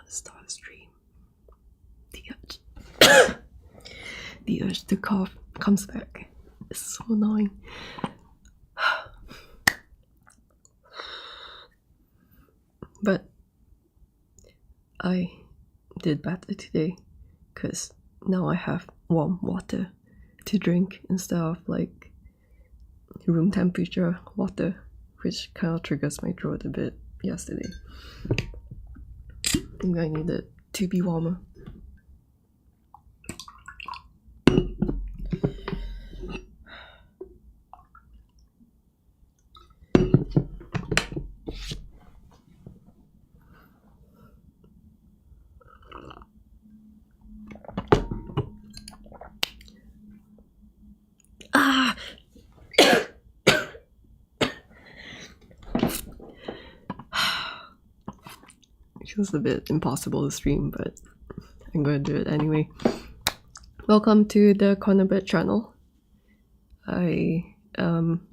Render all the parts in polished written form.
want to start a stream. The urge to cough comes back. It's so annoying. But I did better today because now I have warm water to drink instead of like room temperature water, which kind of triggers my throat a bit yesterday. I think I need it to be warmer. Feels a bit impossible to stream, but I'm gonna do it anyway. Welcome to the Cornerbird channel. I am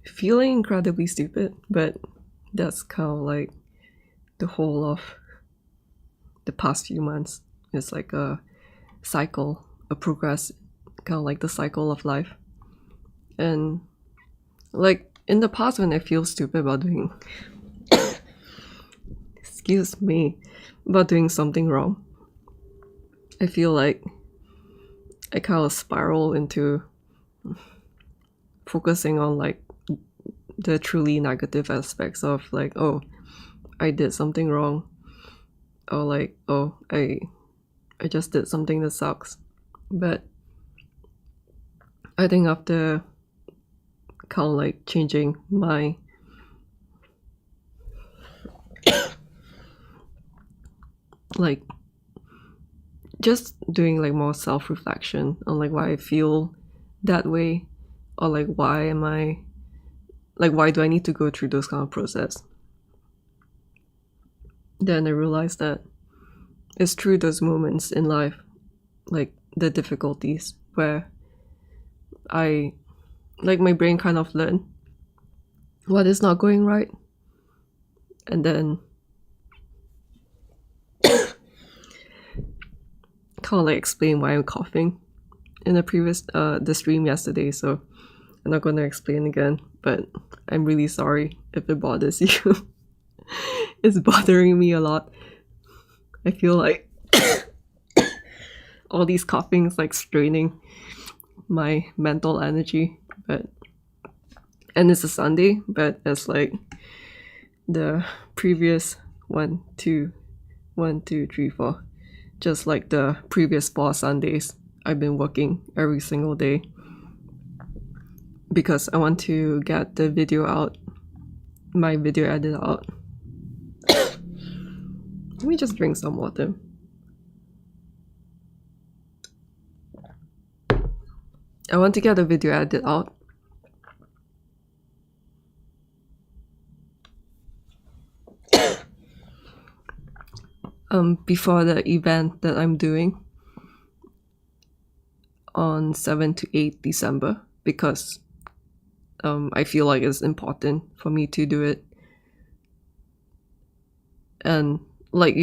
feeling incredibly stupid, but that's kind of like the whole of the past few months. It's like a cycle, a progress, kind of like the cycle of life. And like in the past when I feel stupid about doing excuse me, about doing something wrong, I feel like I kind of spiral into focusing on like the truly negative aspects of like, oh, I did something wrong, or like, oh, I just did something that sucks. But I think after kind of like changing my like just doing like more self-reflection on like why I feel that way, or like why do I need to go through those kind of process. Then I realized that it's through those moments in life, like the difficulties, where I like my brain kind of learn what is not going right, and then kind of like explain why I'm coughing in the previous the stream yesterday, so I'm not gonna explain again, but I'm really sorry if it bothers you. It's bothering me a lot. I feel like all these coughing is like straining my mental energy, and it's a Sunday, but it's like the previous 1, 2, 3, 4, just like the previous 4 Sundays, I've been working every single day because I want to get the video out, my video edit out. Let me just drink some water. I want to get the video edit out. Before the event that I'm doing on 7 to 8 December, because I feel like it's important for me to do it. And like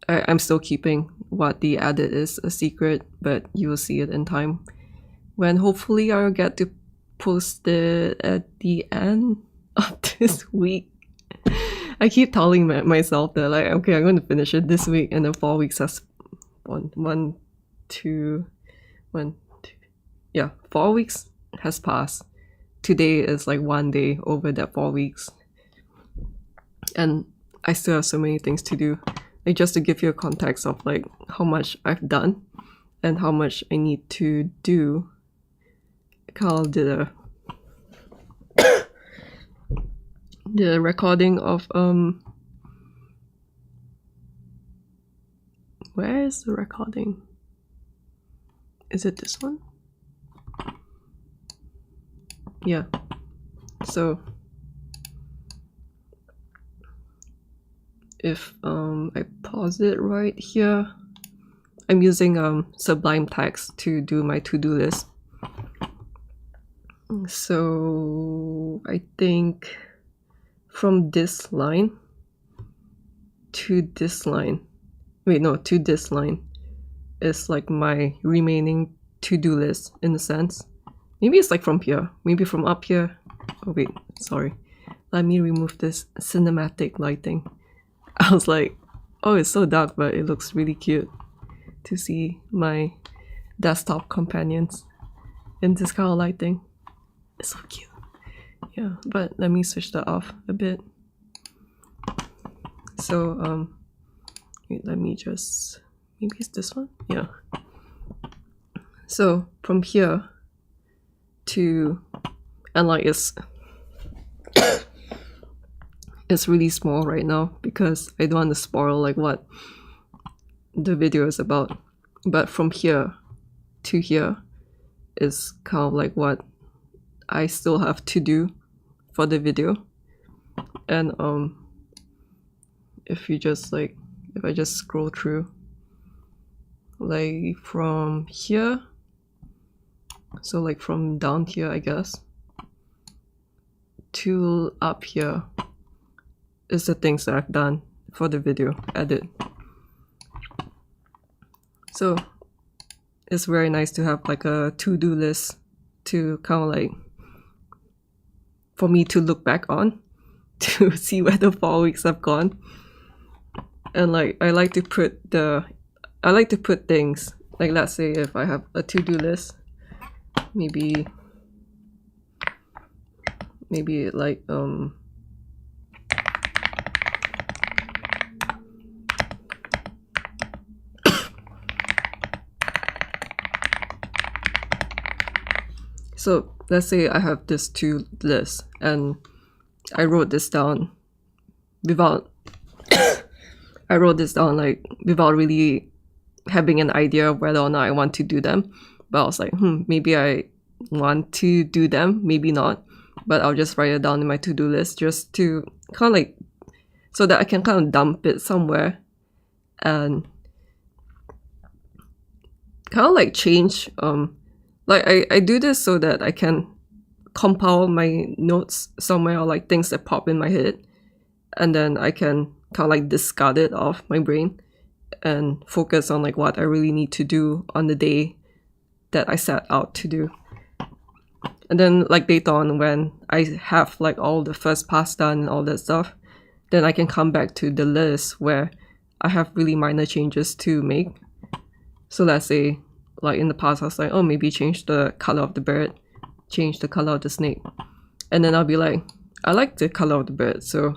I'm still keeping what the edit is a secret, but you will see it in time when hopefully I'll get to post it at the end of this week. I keep telling myself that like, okay, I'm going to finish it this week, and then 4 weeks has 4 weeks has passed. Today is like 1 day over that 4 weeks, and I still have so many things to do. Like, just to give you a context of like how much I've done and how much I need to do. Carl did the recording of where is the recording? Is it this one? Yeah. So if I pause it right here, I'm using Sublime Text to do my to-do list. So I think from this line to this line. Wait, no, to this line is like my remaining to-do list in a sense. Maybe it's like from here, maybe from up here. Oh wait, sorry. Let me remove this cinematic lighting. I was like, oh, it's so dark, but it looks really cute to see my desktop companions in this kind of lighting. It's so cute. Yeah, but let me switch that off a bit. So, wait, let me just, maybe it's this one? Yeah. So, from here to, and like it's really small right now because I don't want to spoil like what the video is about. But from here to here is kind of like what I still have to do for the video. And if you just like, if I just scroll through like from here, so like from down here I guess to up here is the things that I've done for the video edit. So it's very nice to have like a to-do list to kind of like for me to look back on to see where the 4 weeks have gone. And like I like to put things like, let's say if I have a to-do list, maybe like so let's say I have this to list and I wrote this down without like without really having an idea of whether or not I want to do them. But I was like, maybe I want to do them, maybe not. But I'll just write it down in my to-do list just to kind of like, so that I can kind of dump it somewhere and kind of like change. Like I do this so that I can compile my notes somewhere or like things that pop in my head. And then I can kind of like discard it off my brain and focus on like what I really need to do on the day that I set out to do. And then like later on when I have like all the first pass done and all that stuff, then I can come back to the list where I have really minor changes to make. So let's say like in the past I was like, oh, maybe change the color of the bird, change the color of the snake. And then I'll be like, I like the color of the bird, so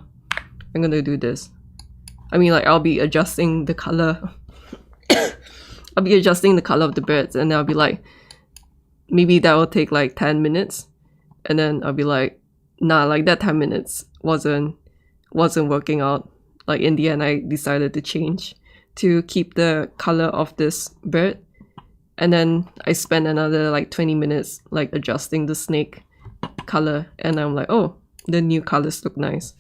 I'm gonna do this. I mean, like I'll be adjusting the color. I'll be adjusting the color of the birds, and then I'll be like, maybe that will take like 10 minutes. And then I'll be like, nah, like that 10 minutes wasn't working out. Like in the end, I decided to change to keep the color of this bird. And then I spent another like 20 minutes like adjusting the snake color. And I'm like, oh, the new colors look nice.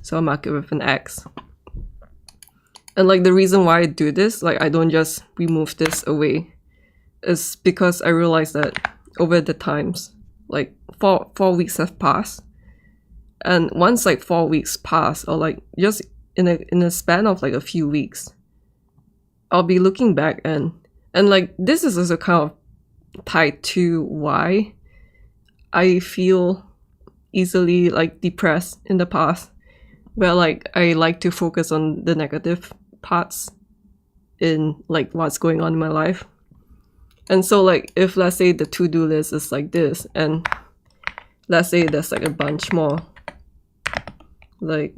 So I'll mark it with an X. And like the reason why I do this, like I don't just remove this away, is because I realized that over the times, like four weeks have passed. And once like 4 weeks pass, or like just in a span of like a few weeks, I'll be looking back and like this is also kind of tied to why I feel easily like depressed in the past, where like I like to focus on the negative parts in like what's going on in my life. And so like if let's say the to-do list is like this, and let's say there's like a bunch more, like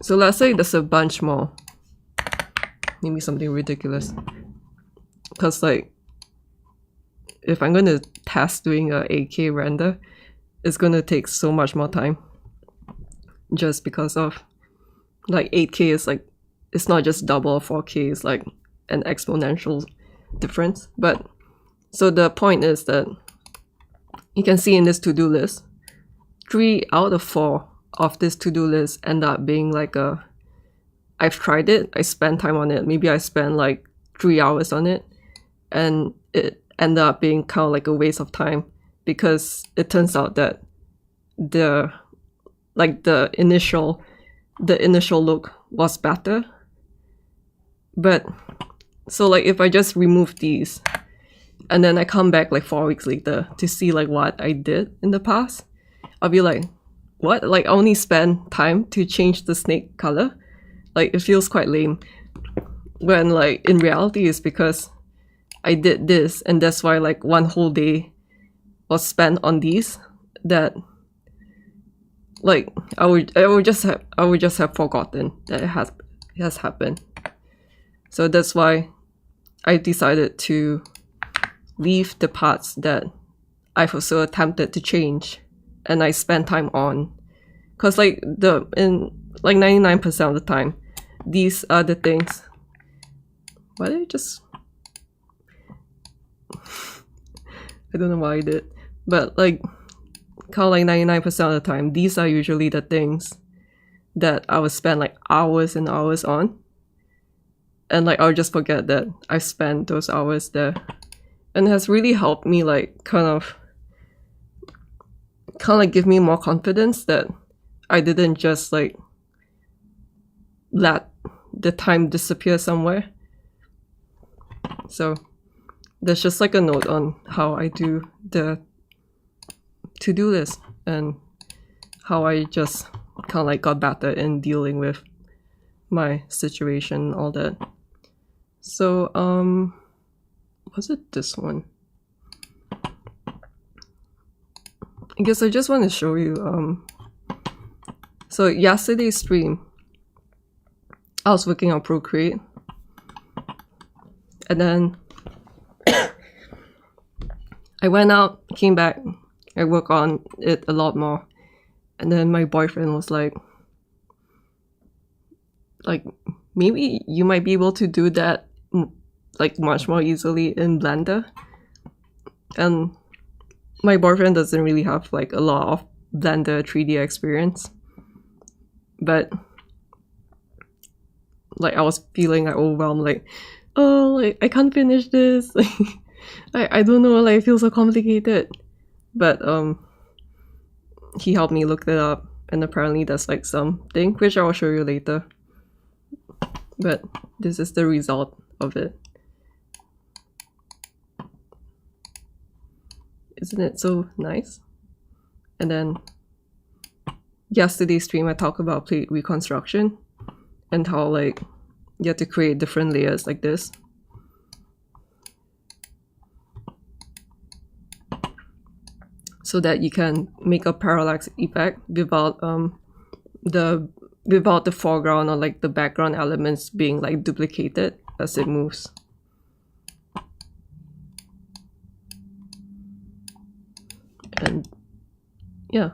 so let's say there's a bunch more, maybe something ridiculous, because like if I'm going to test doing a 8K render, it's going to take so much more time, just because of like 8K is like, it's not just double or 4K, it's like an exponential difference. But so the point is that you can see in this to-do list, 3 out of 4 of this to-do list end up being like I've tried it, I spent time on it, maybe I spent like 3 hours on it, and it ended up being kind of like a waste of time, because it turns out that the initial look was better. But so like if I just remove these and then I come back like 4 weeks later to see like what I did in the past, I'll be like, what? Like I only spent time to change the snake color? Like it feels quite lame. When like in reality it's because I did this, and that's why like one whole day was spent on these, that like I would just have forgotten that it has happened. So that's why I decided to leave the parts that I've also attempted to change and I spent time on, because like in 99% of the time these are the things. Why did I just I don't know why I did, but like kind of like 99% of the time these are usually the things that I would spend like hours and hours on, and like I'll just forget that I spent those hours there. And it has really helped me like kind of give me more confidence that I didn't just like let the time disappear somewhere. So there's just like a note on how I do the to-do list and how I just kind of like got better in dealing with my situation and all that. So was it this one? I guess I just want to show you so yesterday's stream I was working on Procreate, and then I went out, came back, I worked on it a lot more, and then my boyfriend was like maybe you might be able to do that like much more easily in Blender. And my boyfriend doesn't really have like a lot of Blender 3D experience, but like I was feeling like overwhelmed, like, oh, like I can't finish this. I don't know, like it feels so complicated. But he helped me look that up, and apparently there's like something which I will show you later. But this is the result of it. Isn't it so nice? And then yesterday's stream I talked about plate reconstruction and how like you have to create different layers like this. So that you can make a parallax effect without the foreground or like the background elements being like duplicated as it moves. And yeah,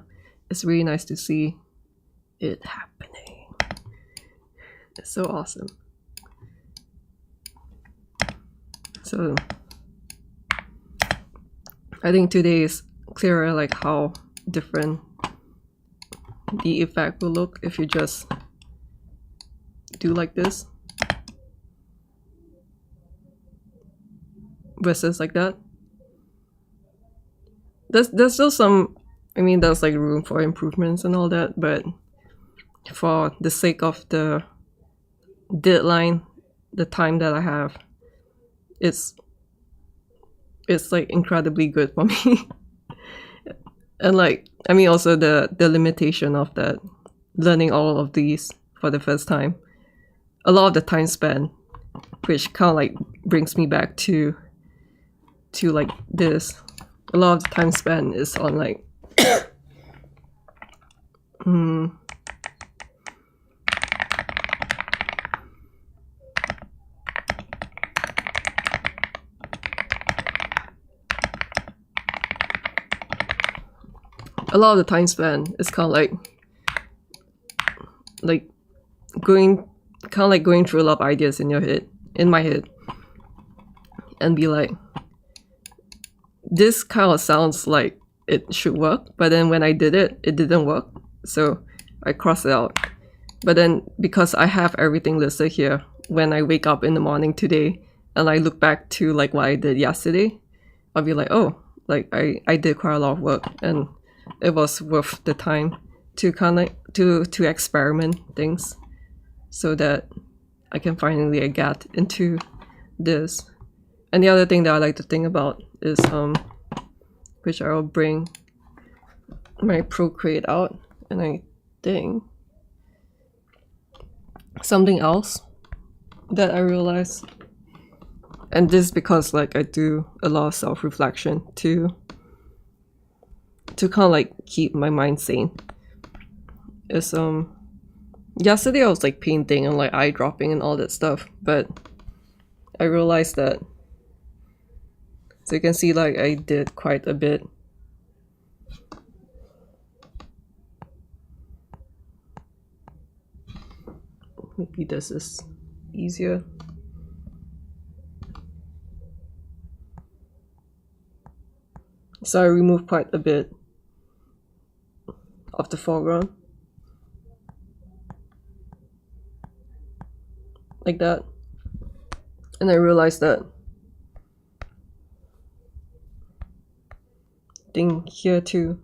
it's really nice to see it happening. It's so awesome. So I think today is clearer like how different the effect will look if you just do like this versus like that. There's still some, I mean, there's like room for improvements and all that, but for the sake of the deadline, the time that I have, it's like incredibly good for me. And like, I mean, also the limitation of that, learning all of these for the first time, a lot of the time spent, which kind of like brings me back to like this. A lot of the time spent is on like a lot of the time spent is kind of like going through a lot of ideas in my head, and be like, this kind of sounds like it should work, but then when I did it, it didn't work, so I crossed it out. But then because I have everything listed here, when I wake up in the morning today, and I look back to like what I did yesterday, I'll be like, oh, like I did quite a lot of work, and it was worth the time to kind of to experiment things, so that I can finally get into this. And the other thing that I like to think about is which I will bring my Procreate out, and I think something else that I realized, and this is because like I do a lot of self-reflection to kind of like keep my mind sane, is yesterday I was like painting and like eye dropping and all that stuff, but I realized that, so you can see like I did quite a bit. Maybe this is easier. So I removed quite a bit of the foreground, like that, and I realized that thing here too.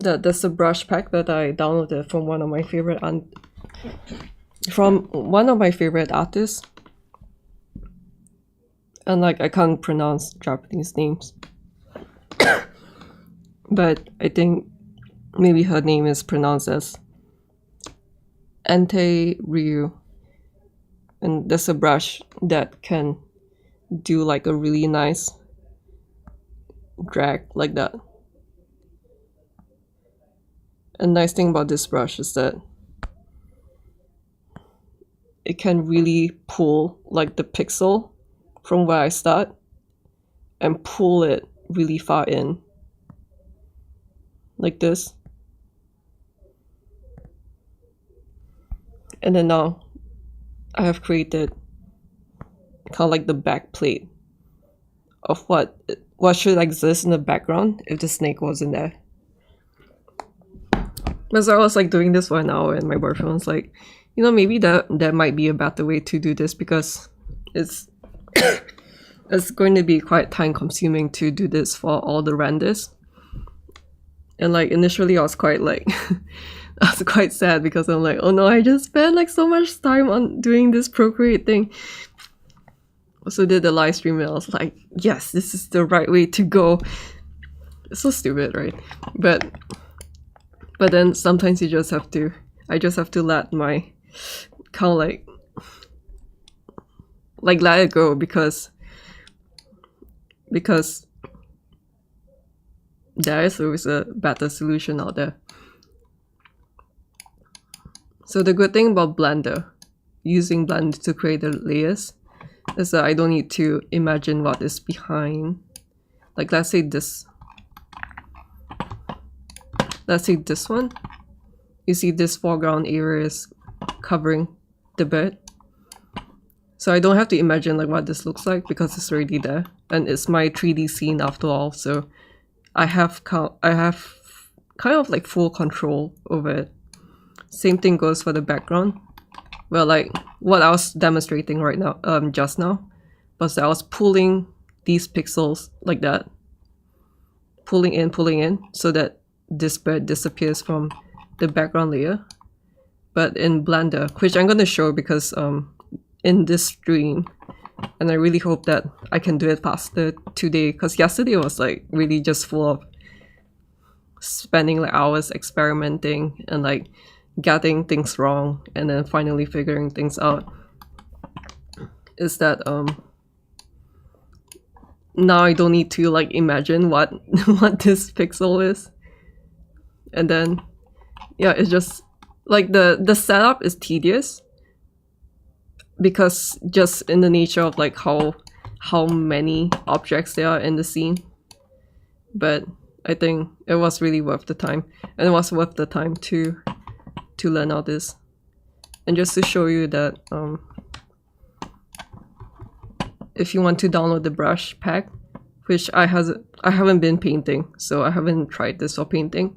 That's a brush pack that I downloaded from one of my favorite artists, and like I can't pronounce Japanese names, but I think maybe her name is pronounced as Ante Ryu, and there's a brush that can do like a really nice drag like that. And nice thing about this brush is that it can really pull like the pixel from where I start and pull it really far in, like this. And then now I have created kind of like the back plate of what should exist in the background if the snake wasn't there. But so I was like doing this for an hour, and my boyfriend was like, you know, maybe that might be a better way to do this, because it's it's going to be quite time consuming to do this for all the renders. And like initially I was quite like I was quite sad, because I'm like, oh no, I just spent like so much time on doing this Procreate thing. Also did the live stream, and I was like, yes, this is the right way to go. It's so stupid, right? But then sometimes I just have to let my kind of like let it go, because there is always a better solution out there. So the good thing about Blender, using Blender to create the layers, is that I don't need to imagine what is behind. Like let's say this one. You see this foreground area is covering the bird. So I don't have to imagine like what this looks like, because it's already there, and it's my 3D scene after all. So I have kind of like full control over it. Same thing goes for the background. Well, like what I was demonstrating right now, just now, was that I was pulling these pixels like that, pulling in, so that this bird disappears from the background layer. But in Blender, which I'm going to show because in this stream, and I really hope that I can do it faster today, because yesterday was like really just full of spending like hours experimenting and like getting things wrong and then finally figuring things out, is that now I don't need to like imagine what this pixel is. And then yeah, it's just like the setup is tedious, because just in the nature of like how many objects there are in the scene. But I think it was really worth the time, and it was worth the time to learn all this. And just to show you that if you want to download the brush pack, which I haven't been painting, so I haven't tried this for painting,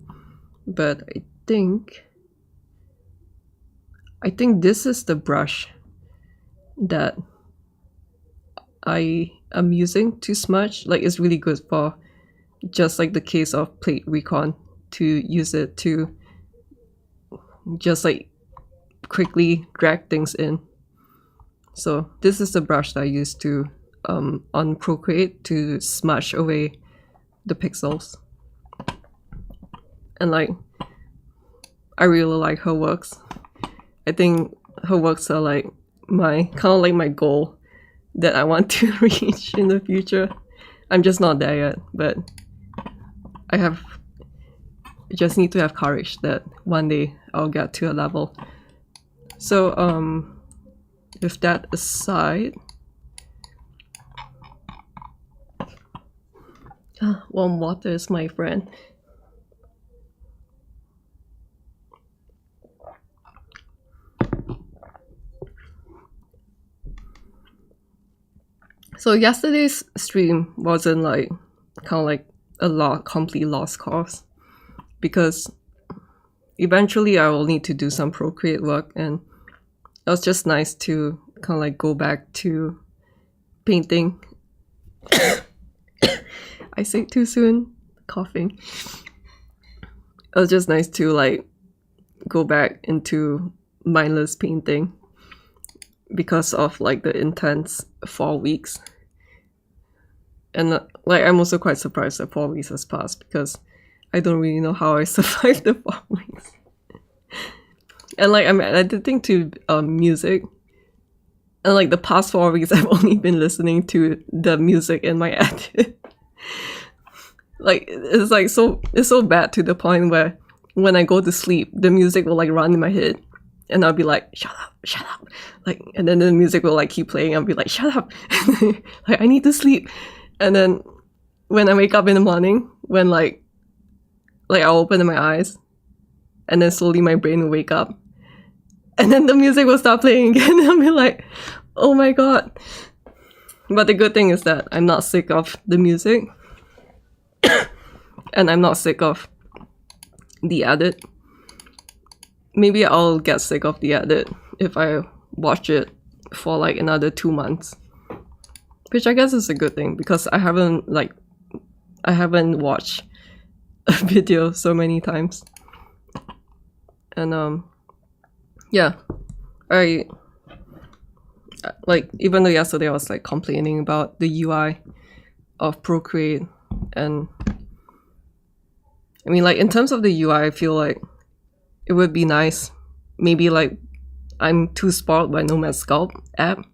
but I think I think this is the brush that I am using to smudge. Like, it's really good for just like the case of plate recon, to use it to just like quickly drag things in. So this is the brush that I use to on Procreate to smudge away the pixels. And like, I really like her works. I think her works are like my kind of like my goal that I want to reach in the future. I'm just not there yet, but I just need to have courage that one day I'll get to a level. So with that aside, warm water is my friend. So yesterday's stream wasn't like kind of like a complete lost cause, because eventually I will need to do some Procreate work, and it was just nice to kind of like go back to painting. I say too soon, coughing. It was just nice to like go back into mindless painting because of like the intense 4 weeks. And like, I'm also quite surprised that 4 weeks has passed, because I don't really know how I survived the 4 weeks. And like, I'm editing to music, and like the past 4 weeks I've only been listening to the music in my edit. Like, it's like it's so bad to the point where when I go to sleep, the music will like run in my head, and I'll be like, shut up, like, and then the music will like keep playing. I'll be like, shut up, like, I need to sleep. And then when I wake up in the morning, when like I'll open my eyes, and then slowly my brain will wake up, and then the music will start playing again, and I'll be like, oh my god. But the good thing is that I'm not sick of the music, and I'm not sick of the edit. Maybe I'll get sick of the edit if I watch it for like another 2 months, which I guess is a good thing, because I haven't watched a video so many times. And yeah, I like, even though yesterday I was like complaining about the UI of Procreate, and I mean, like, in terms of the UI, I feel like it would be nice, maybe like I'm too spoiled by Nomad Sculpt app,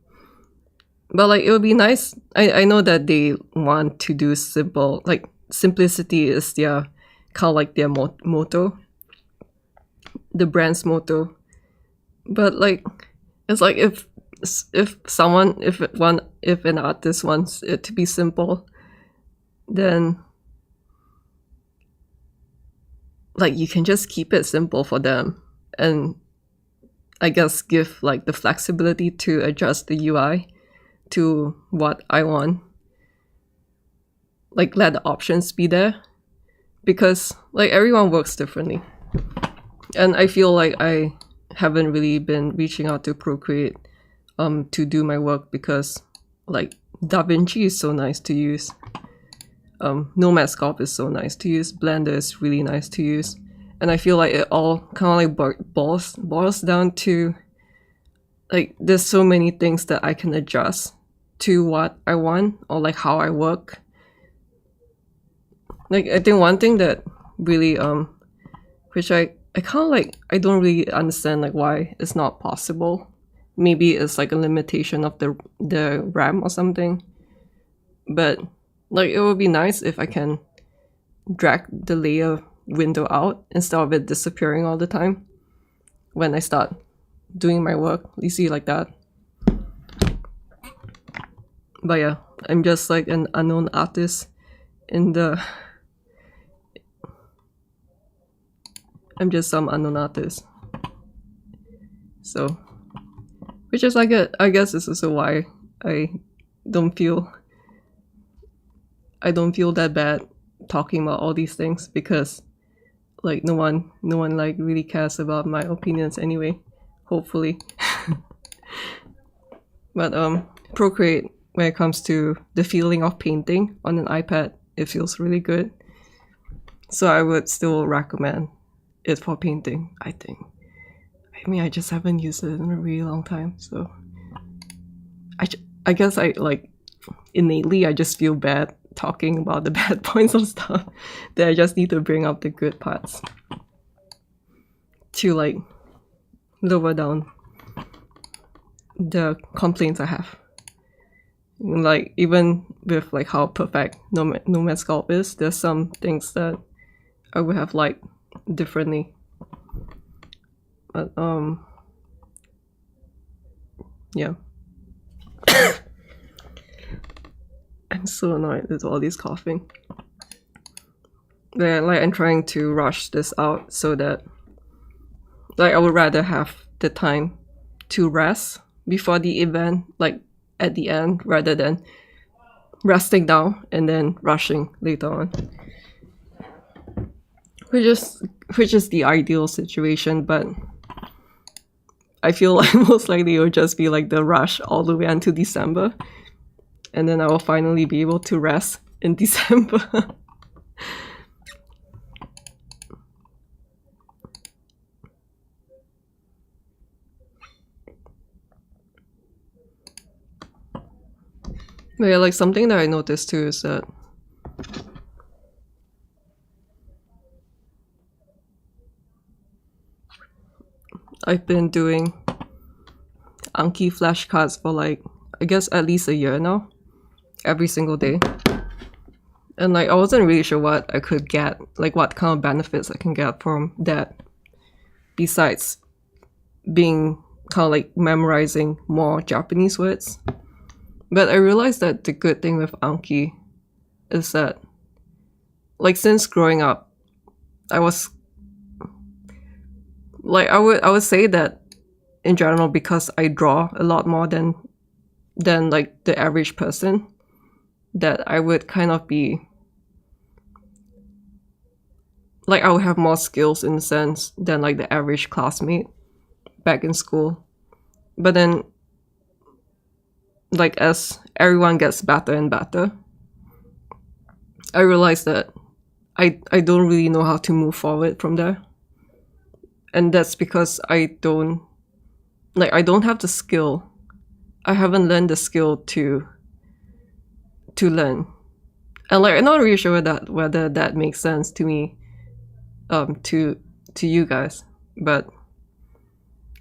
but like, it would be nice. I know that they want to do simple, like simplicity is their kind of like their motto, the brand's motto. But like, it's like, if an artist wants it to be simple, then like, you can just keep it simple for them, and I guess give like the flexibility to adjust the UI to what I want. Like, let the options be there, because like, everyone works differently, and I feel like I haven't really been reaching out to Procreate to do my work, because like, Davinci is so nice to use, Nomad Sculpt is so nice to use, Blender is really nice to use, and I feel like it all kind of like boils down to like, there's so many things that I can adjust to what I want, or like how I work. Like, I think one thing that really which I kind of like, I don't really understand like why it's not possible. Maybe it's like a limitation of the RAM or something, but like, it would be nice if I can drag the layer window out instead of it disappearing all the time when I start doing my work. You see, like that. But yeah, I'm just like an unknown artist in the... I'm just some unknown artist. So, which is like I guess this is also why I don't feel that bad talking about all these things, because like, no one like really cares about my opinions anyway. hopefully. But Procreate, when it comes to the feeling of painting on an iPad, it feels really good. So I would still recommend it for painting, I think. I mean, I just haven't used it in a really long time, so I guess I like innately I just feel bad talking about the bad points of stuff, that I just need to bring up the good parts to like lower down the complaints I have. Like even with like how perfect nomad sculpt is, there's some things that I would have liked differently. But yeah. I'm so annoyed with all this coughing. Yeah, like I'm trying to rush this out so that like I would rather have the time to rest before the event, like at the end, rather than resting down and then rushing later on. Which is the ideal situation, but I feel like most likely it'll just be like the rush all the way until December. And then I will finally be able to rest in December. But yeah, like something that I noticed too is that I've been doing Anki flashcards for like, I guess at least a year now, every single day. And like I wasn't really sure what I could get, like what kind of benefits I can get from that, besides being kind of like memorizing more Japanese words. But I realized that the good thing with Anki is that, like, since growing up, I was like I would say that in general, because I draw a lot more than like the average person, that I would kind of be like I would have more skills in a sense than like the average classmate back in school. But then like as everyone gets better and better, I realized that I don't really know how to move forward from there. And that's because I don't have the skill. I haven't learned the skill to learn. And like I'm not really sure whether that makes sense to me, to you guys, but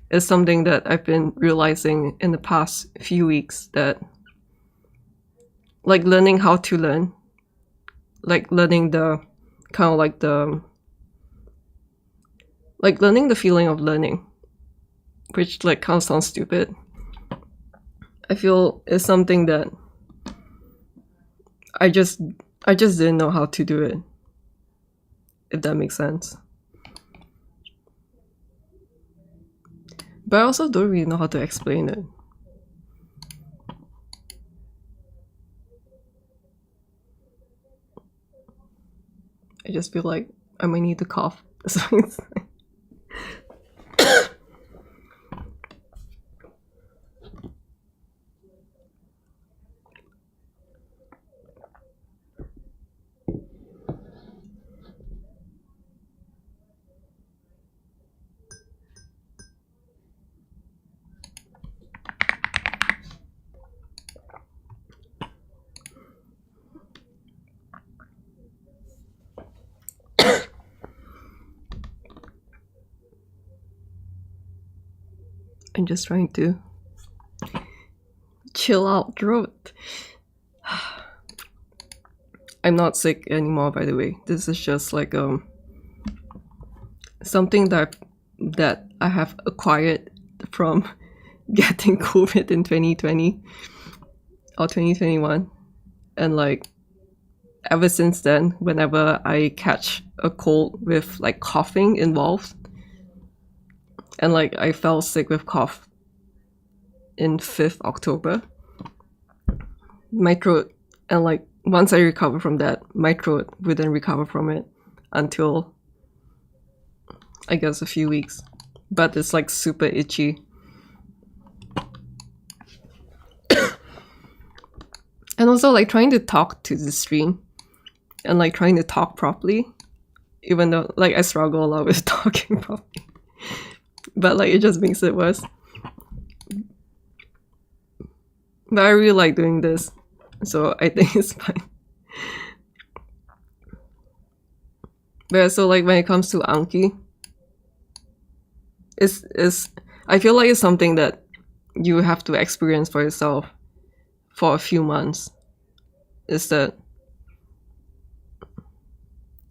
it's something that I've been realizing in the past few weeks, that like learning how to learn, like learning the kind of like the like learning the feeling of learning, which like kind of sounds stupid. I feel is something that I just didn't know how to do it, if that makes sense. But I also don't really know how to explain it. I just feel like I might need to cough. I'm just trying to chill out throat. I'm not sick anymore, by the way. This is just like something that I have acquired from getting COVID in 2020 or 2021, and like ever since then, whenever I catch a cold with like coughing involved, and like I fell sick with cough in 5th October, my throat, and like once I recover from that, my throat wouldn't recover from it until I guess a few weeks. but it's like super itchy. And also like trying to talk to the stream and like trying to talk properly, even though like I struggle a lot with talking properly, but like it just makes it worse. But I really like doing this, so I think it's fine. But so like when it comes to Anki, it's I feel like it's something that you have to experience for yourself for a few months. Is that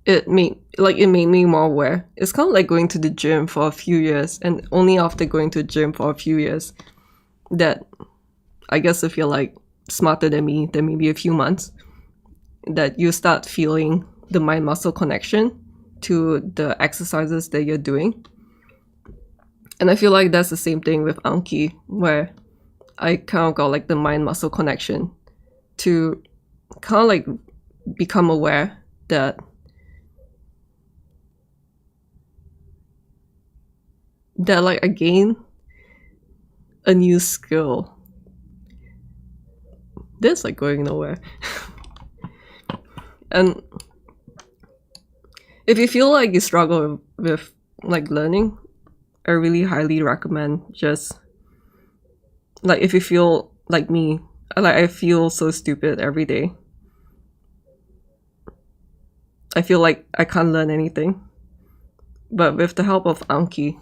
it made me more aware. It's kind of like going to the gym for a few years, and only after going to the gym for a few years that I guess if you're like smarter than me, then maybe a few months, that you start feeling the mind muscle connection to the exercises that you're doing. And I feel like that's the same thing with Anki, where I kind of got like the mind muscle connection to kind of like become aware that like I gain a new skill. This like going nowhere. And if you feel like you struggle with like learning, I really highly recommend just like if you feel like me, like I feel so stupid every day. I feel like I can't learn anything. But with the help of Anki,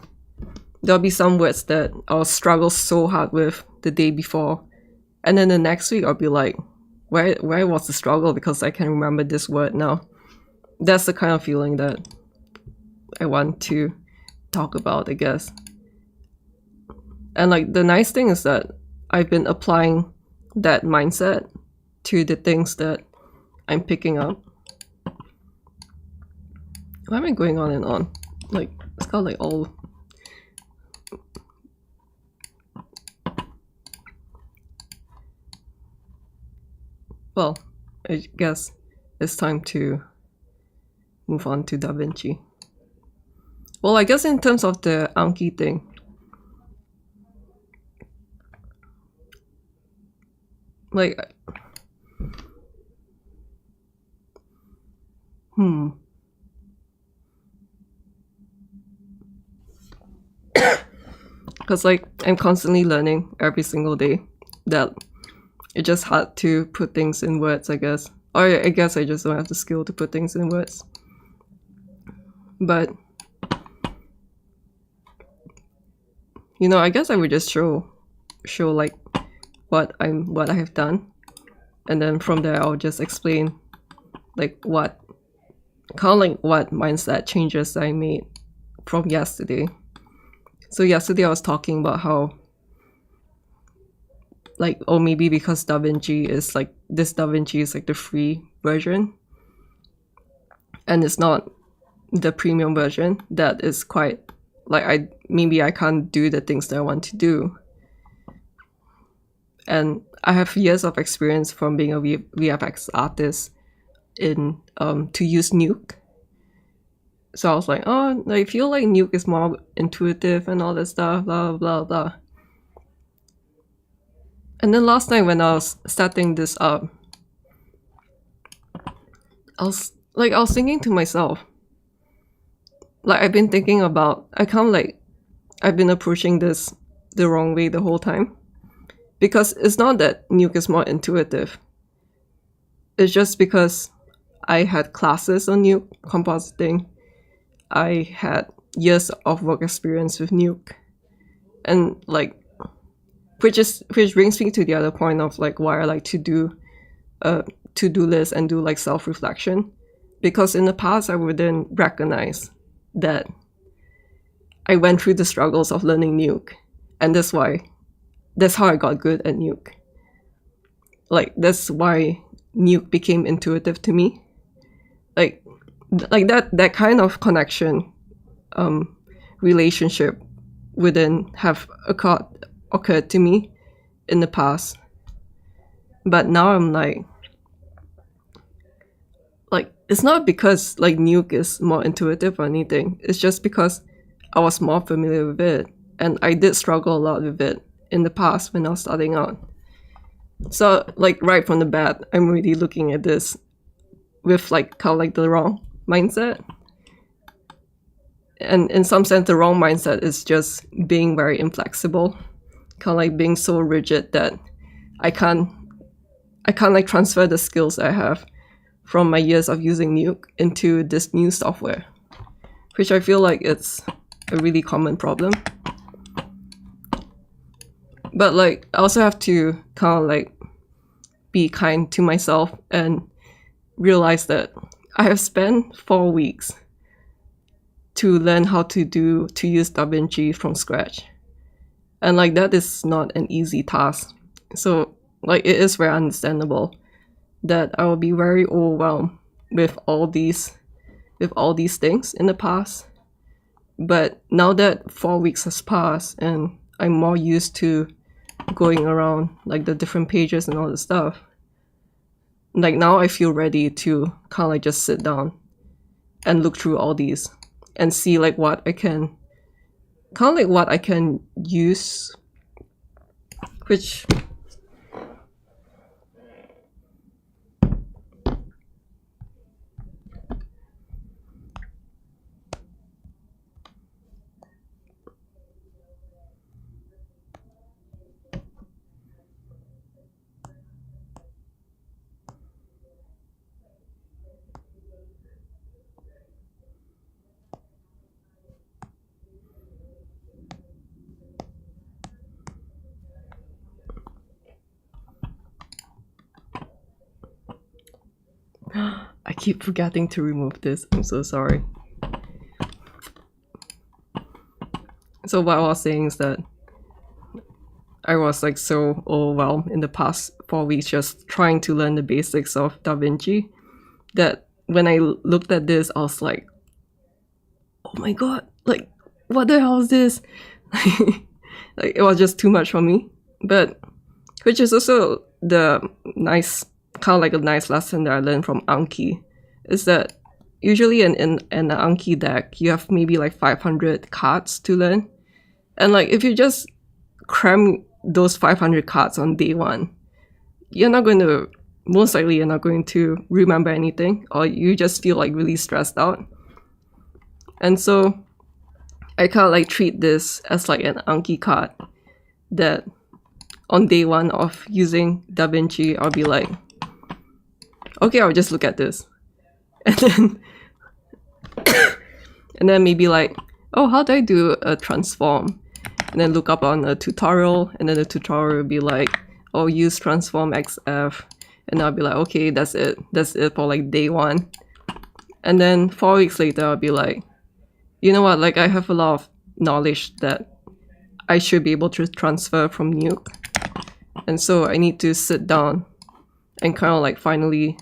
there'll be some words that I'll struggle so hard with the day before. And then the next week I'll be like, where was the struggle? Because I can remember this word now. That's the kind of feeling that I want to talk about, I guess. And like the nice thing is that I've been applying that mindset to the things that I'm picking up. Why am I going on and on? Like it's kind of like all. Well, I guess it's time to move on to Davinci. Well, I guess in terms of the Anki thing, like, because like I'm constantly learning every single day that it's just hard to put things in words, I guess. Or I guess I just don't have the skill to put things in words. But you know, I guess I would just show like what I have done, and then from there I'll just explain like what mindset changes I made from yesterday. So yesterday I was talking about how like, or maybe because Davinci is like the free version and it's not the premium version, that is quite like I can't do the things that I want to do. And I have years of experience from being a VFX artist in to use Nuke. So I was like, oh, I feel like Nuke is more intuitive and all that stuff, blah blah blah. And then last night when I was setting this up, I was thinking to myself, like I've been thinking about, I've been approaching this the wrong way the whole time. Because it's not that Nuke is more intuitive. It's just because I had classes on Nuke compositing. I had years of work experience with Nuke. And like, which brings me to the other point of like why I like to do to-do list and do like self-reflection. Because in the past I wouldn't recognize that I went through the struggles of learning Nuke. And that's how I got good at Nuke. Like that's why Nuke became intuitive to me. Like that kind of connection, relationship wouldn't have occurred to me in the past. But now I'm like it's not because like Nuke is more intuitive or anything. It's just because I was more familiar with it, and I did struggle a lot with it in the past when I was starting out. So like right from the bat, I'm really looking at this with like kind of like the wrong mindset. And in some sense, the wrong mindset is just being very inflexible, kind of like being so rigid that I can't like transfer the skills I have from my years of using Nuke into this new software, which I feel like it's a really common problem. But like I also have to kind of like be kind to myself and realize that I have spent 4 weeks to learn how to use Davinci from scratch, and like that is not an easy task. So like it is very understandable that I will be very overwhelmed with all these things in the past. But now that 4 weeks has passed and I'm more used to going around like the different pages and all this stuff, like now I feel ready to kind of like just sit down and look through all these and see like what I can use, which I keep forgetting to remove this. I'm so sorry. So what I was saying is that I was like so overwhelmed in the past 4 weeks just trying to learn the basics of Davinci that when I looked at this, I was like, oh my god, like what the hell is this? Like it was just too much for me. But which is also the nice kind of like a nice lesson that I learned from Anki, is that usually in an Anki deck you have maybe like 500 cards to learn, and like if you just cram those 500 cards on day one, most likely you're not going to remember anything, or you just feel like really stressed out. And so I kind of like treat this as like an Anki card that on day one of using Davinci, I'll be like, okay, I'll just look at this. And then maybe like, oh, how do I do a transform? And then look up on a tutorial, and then the tutorial will be like, oh, use transform XF. And I'll be like, okay, that's it for like day one. And then 4 weeks later, I'll be like, you know what, like I have a lot of knowledge that I should be able to transfer from Nuke. And so I need to sit down and kind of like finally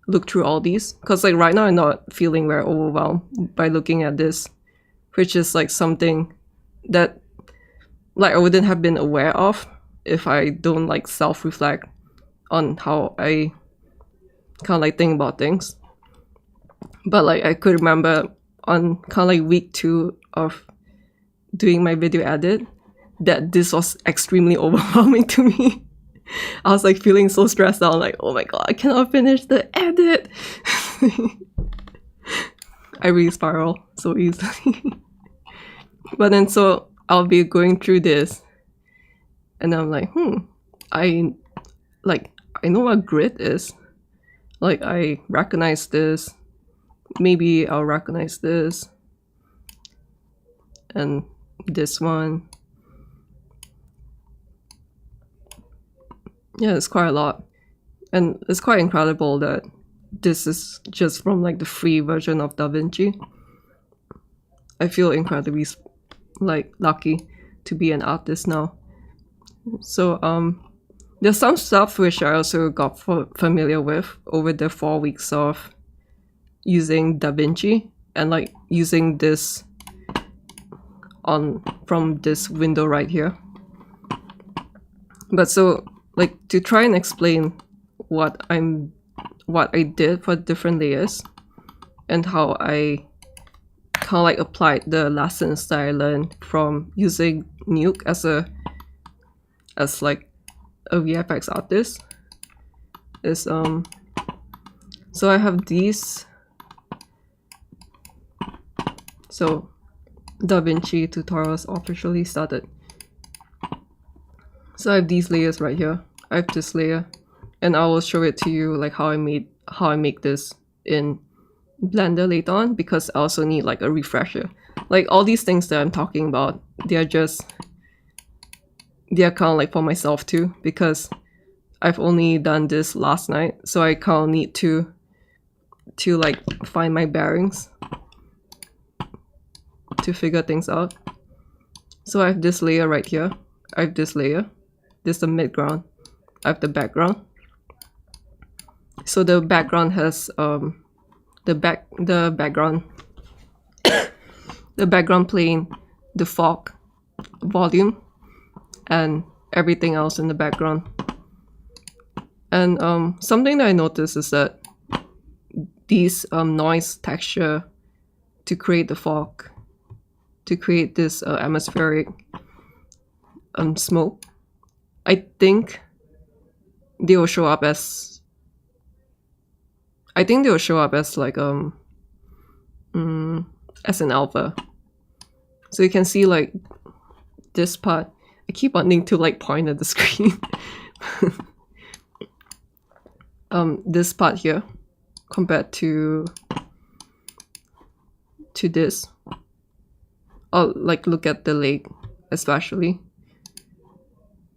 look through all these. Because like right now I'm not feeling very overwhelmed by looking at this, which is like something that like I wouldn't have been aware of if I don't like self-reflect on how I kind of like think about things. But like I could remember on kind of like week 2 of doing my video edit that this was extremely overwhelming to me. I was like feeling so stressed out, like, oh my god, I cannot finish the edit. I really spiral so easily. But then so I'll be going through this and I'm like, I know what grid is. Like I recognize this. Maybe I'll recognize this. And this one. Yeah, it's quite a lot. And it's quite incredible that this is just from like the free version of Davinci. I feel incredibly like lucky to be an artist now. So there's some stuff which I also got familiar with over the 4 weeks of using Davinci and like using this from this window right here. But so like to try and explain what I did for different layers and how I kind of like applied the lessons that I learned from using Nuke as like a VFX artist. Is so I have these. So Davinci tutorials officially started. So I have these layers right here. I have this layer, and I will show it to you like how I make this in Blender later on, because I also need like a refresher. Like all these things that I'm talking about, they are kind of like for myself too, because I've only done this last night, so I kind of need to like find my bearings to figure things out. So I have this layer right here. I have this layer. This is the midground. I have the background. So the background has the background plane, the fog, volume, and everything else in the background. And something that I noticed is that these noise texture to create the fog, to create this atmospheric smoke, I think they will show up as like as an alpha. So you can see like this part. I keep wanting to like point at the screen. This part here compared to this. Oh, like look at the lake especially.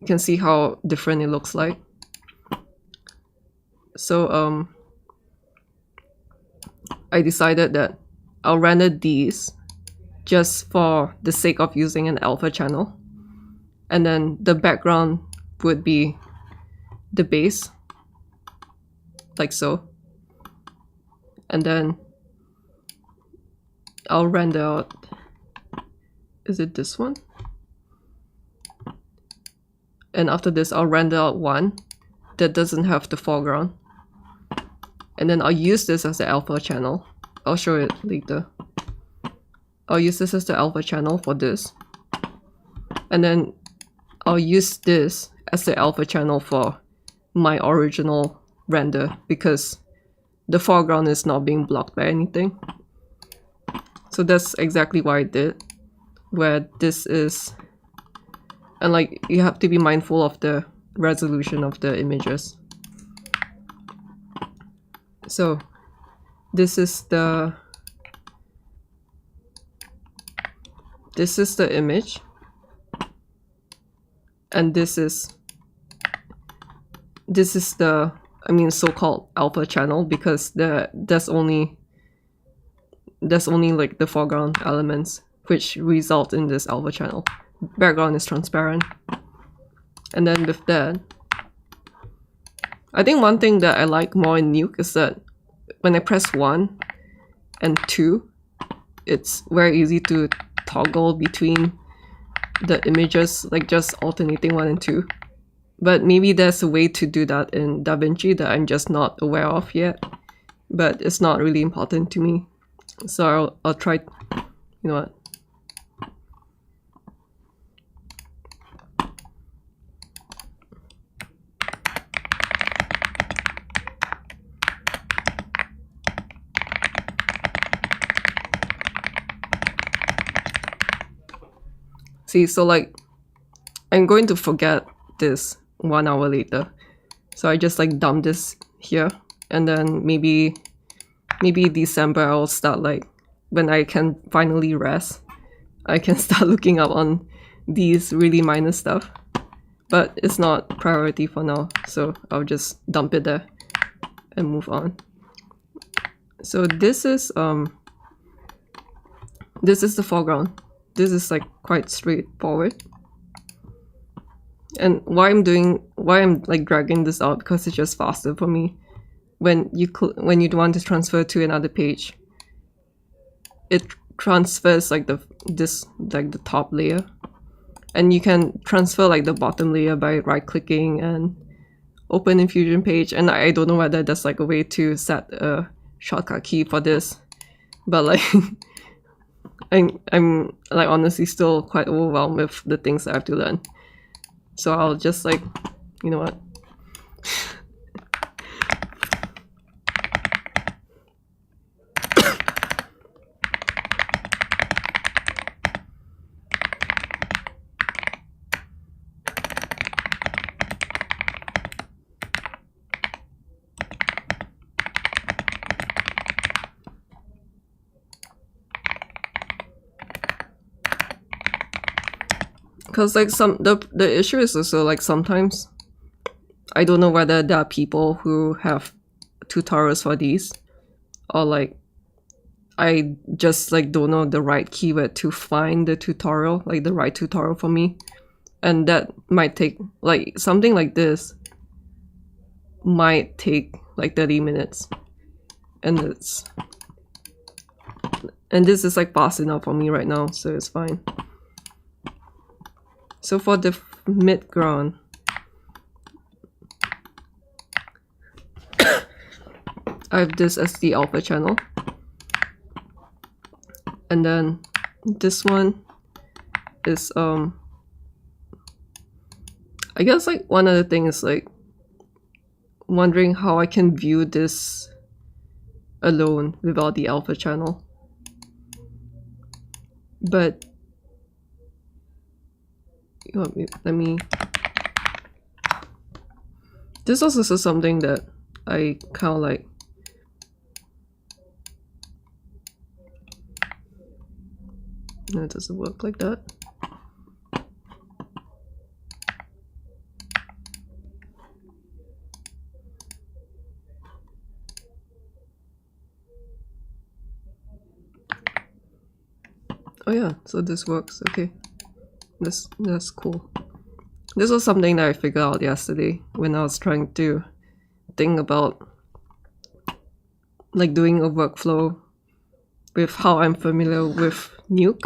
You can see how different it looks like. So I decided that I'll render these just for the sake of using an alpha channel, and then the background would be the base, like so, and then I'll render out, is it this one? And after this I'll render out one that doesn't have the foreground, and then I'll use this as the alpha channel. I'll show it later. I'll use this as the alpha channel for this, and then I'll use this as the alpha channel for my original render, because the foreground is not being blocked by anything. So that's exactly what I did, where this is, and like you have to be mindful of the resolution of the images. So this is the image, and this is the, I mean, so-called alpha channel, because there's only like the foreground elements which result in this alpha channel. Background is transparent. And then with that, I think one thing that I like more in Nuke is that when I press 1 and 2, it's very easy to toggle between the images, like just alternating 1 and 2. But maybe there's a way to do that in Davinci that I'm just not aware of yet. But it's not really important to me. So I'll try, you know what? See, so like, I'm going to forget this 1 hour later. So I just like dump this here, and then maybe December I'll start, like when I can finally rest, I can start looking up on these really minor stuff. But it's not priority for now, so I'll just dump it there and move on. So this is the foreground. This is like quite straightforward. And why I'm like dragging this out, because it's just faster for me. When you want to transfer to another page, it transfers like the top layer, and you can transfer like the bottom layer by right clicking and open in Fusion page. And I don't know whether there's like a way to set a shortcut key for this, but like I'm like honestly still quite overwhelmed with the things that I have to learn. So I'll just like, you know what? Because like the issue is also like sometimes I don't know whether there are people who have tutorials for these, or like I just like don't know the right keyword to find the tutorial, like the right tutorial for me. And that might take like something like this might take like 30 minutes. And this is like fast enough for me right now, so it's fine. So for the mid ground, I have this as the alpha channel. And then this one is I guess like one other thing is like wondering how I can view this alone without the alpha channel. But let me. This also is something that I kind of like. No, it doesn't work like that. Oh yeah, so this works. Okay, that's cool. This was something that I figured out yesterday when I was trying to think about like doing a workflow with how I'm familiar with Nuke,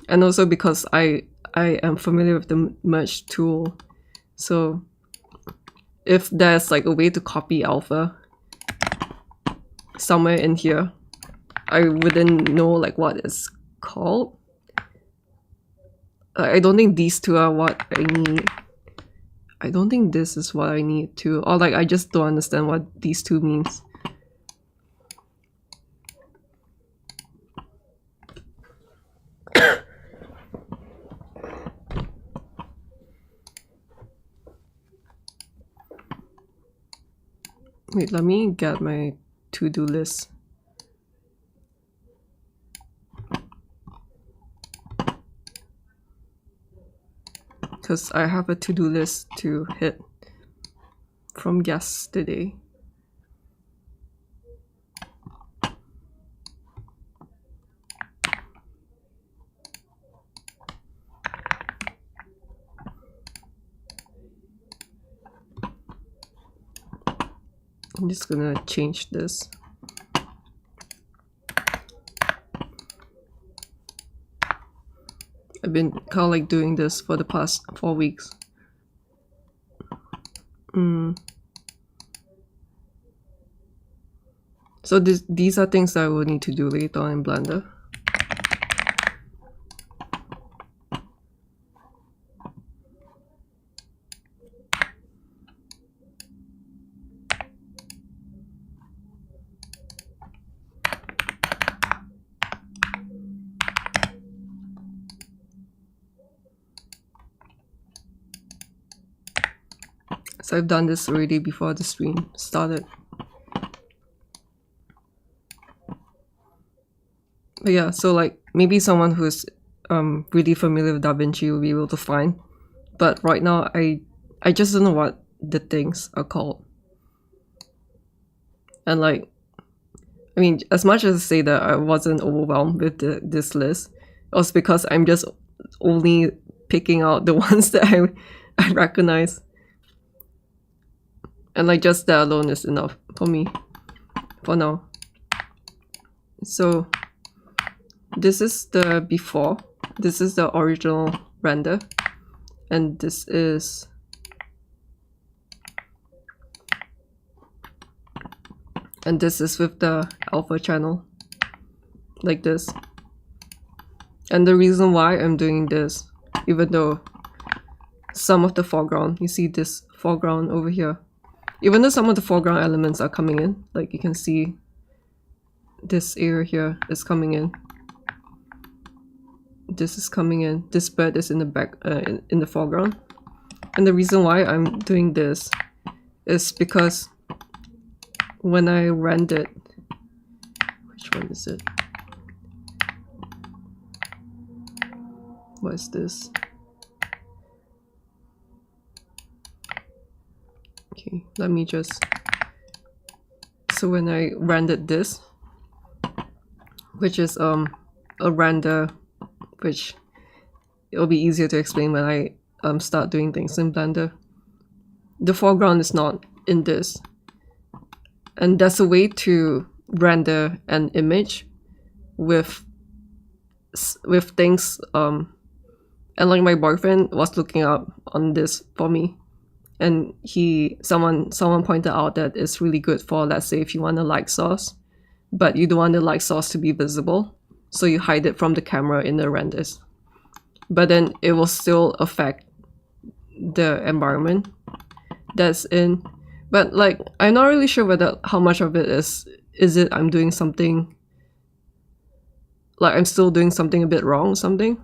and also because I am familiar with the merge tool. So if there's like a way to copy alpha somewhere in here, I wouldn't know like what it's called. I don't think these two are what I need. I don't think this is what I need to, or like I just don't understand what these two means. Wait, let me get my to-do list. Because I have a to-do list to hit from yesterday. I'm just gonna change this. I've been kind of like doing this for the past 4 weeks. So these are things that I will need to do later on in Blender. So I've done this already before the stream started. But yeah, so like maybe someone who's really familiar with Davinci will be able to find. But right now I just don't know what the things are called. And like, I mean, as much as I say that I wasn't overwhelmed with this list, it was because I'm just only picking out the ones that I recognize. And like just that alone is enough for me for now. So this is the before. This is the original render. And this is with the alpha channel. Like this. And the reason why I'm doing this, even though some of the foreground, you see this foreground over here, even though some of the foreground elements are coming in, like you can see this area here is coming in, this is coming in, this bird is in the back, in the foreground. And the reason why I'm doing this is because when I rendered, which one is it? What is this? Okay, let me just, so when I rendered this, which is a render, which it'll be easier to explain when I start doing things in Blender. The foreground is not in this, and there's a way to render an image with things and like my boyfriend was looking up on this for me, and someone pointed out that it's really good for, let's say, if you want a light source but you don't want the light source to be visible, so you hide it from the camera in the renders, but then it will still affect the environment that's in. But like, I'm not really sure whether how much of it is it I'm doing something, like I'm still doing something a bit wrong or something.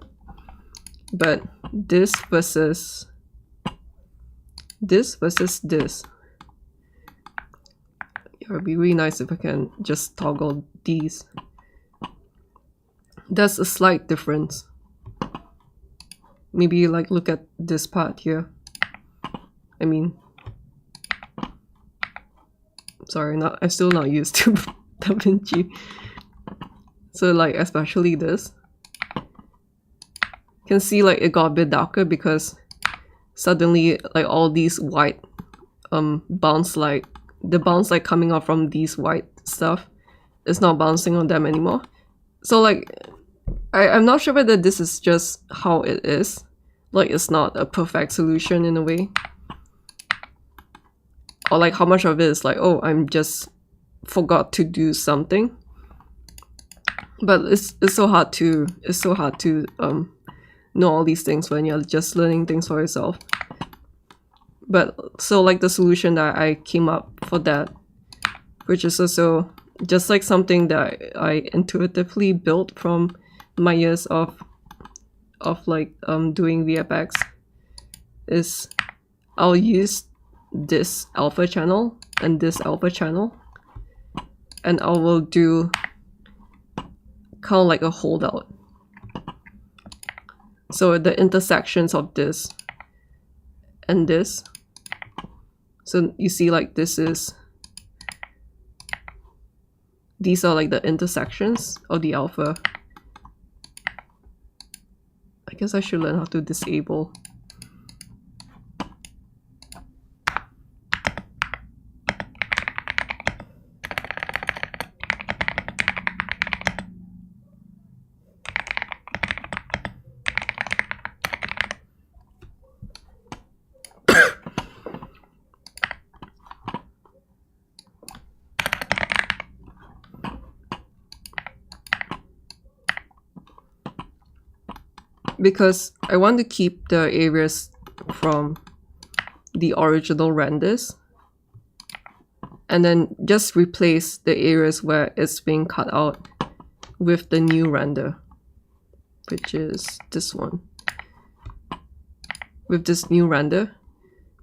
But this versus this, it would be really nice if I can just toggle these. There's a slight difference. Maybe like look at this part here. I mean, sorry, I'm still not used to Davinci. So like, especially this, you can see like it got a bit darker because suddenly like all these white bounce light, the bounce light coming out from these white stuff is not bouncing on them anymore. So like, I'm not sure whether this is just how it is, like it's not a perfect solution in a way, or like how much of it is like, oh, I'm just forgot to do something. But it's so hard to know all these things when you're just learning things for yourself. But so like the solution that I came up for that, which is also just like something that I intuitively built from my years of like doing VFX, is I'll use this alpha channel and this alpha channel, and I will do kind of like a holdout. So the intersections of this and this, so you see like these are like the intersections of the alpha. I guess I should learn how to disable. Because I want to keep the areas from the original renders and then just replace the areas where it's being cut out with the new render, which is this one, with this new render.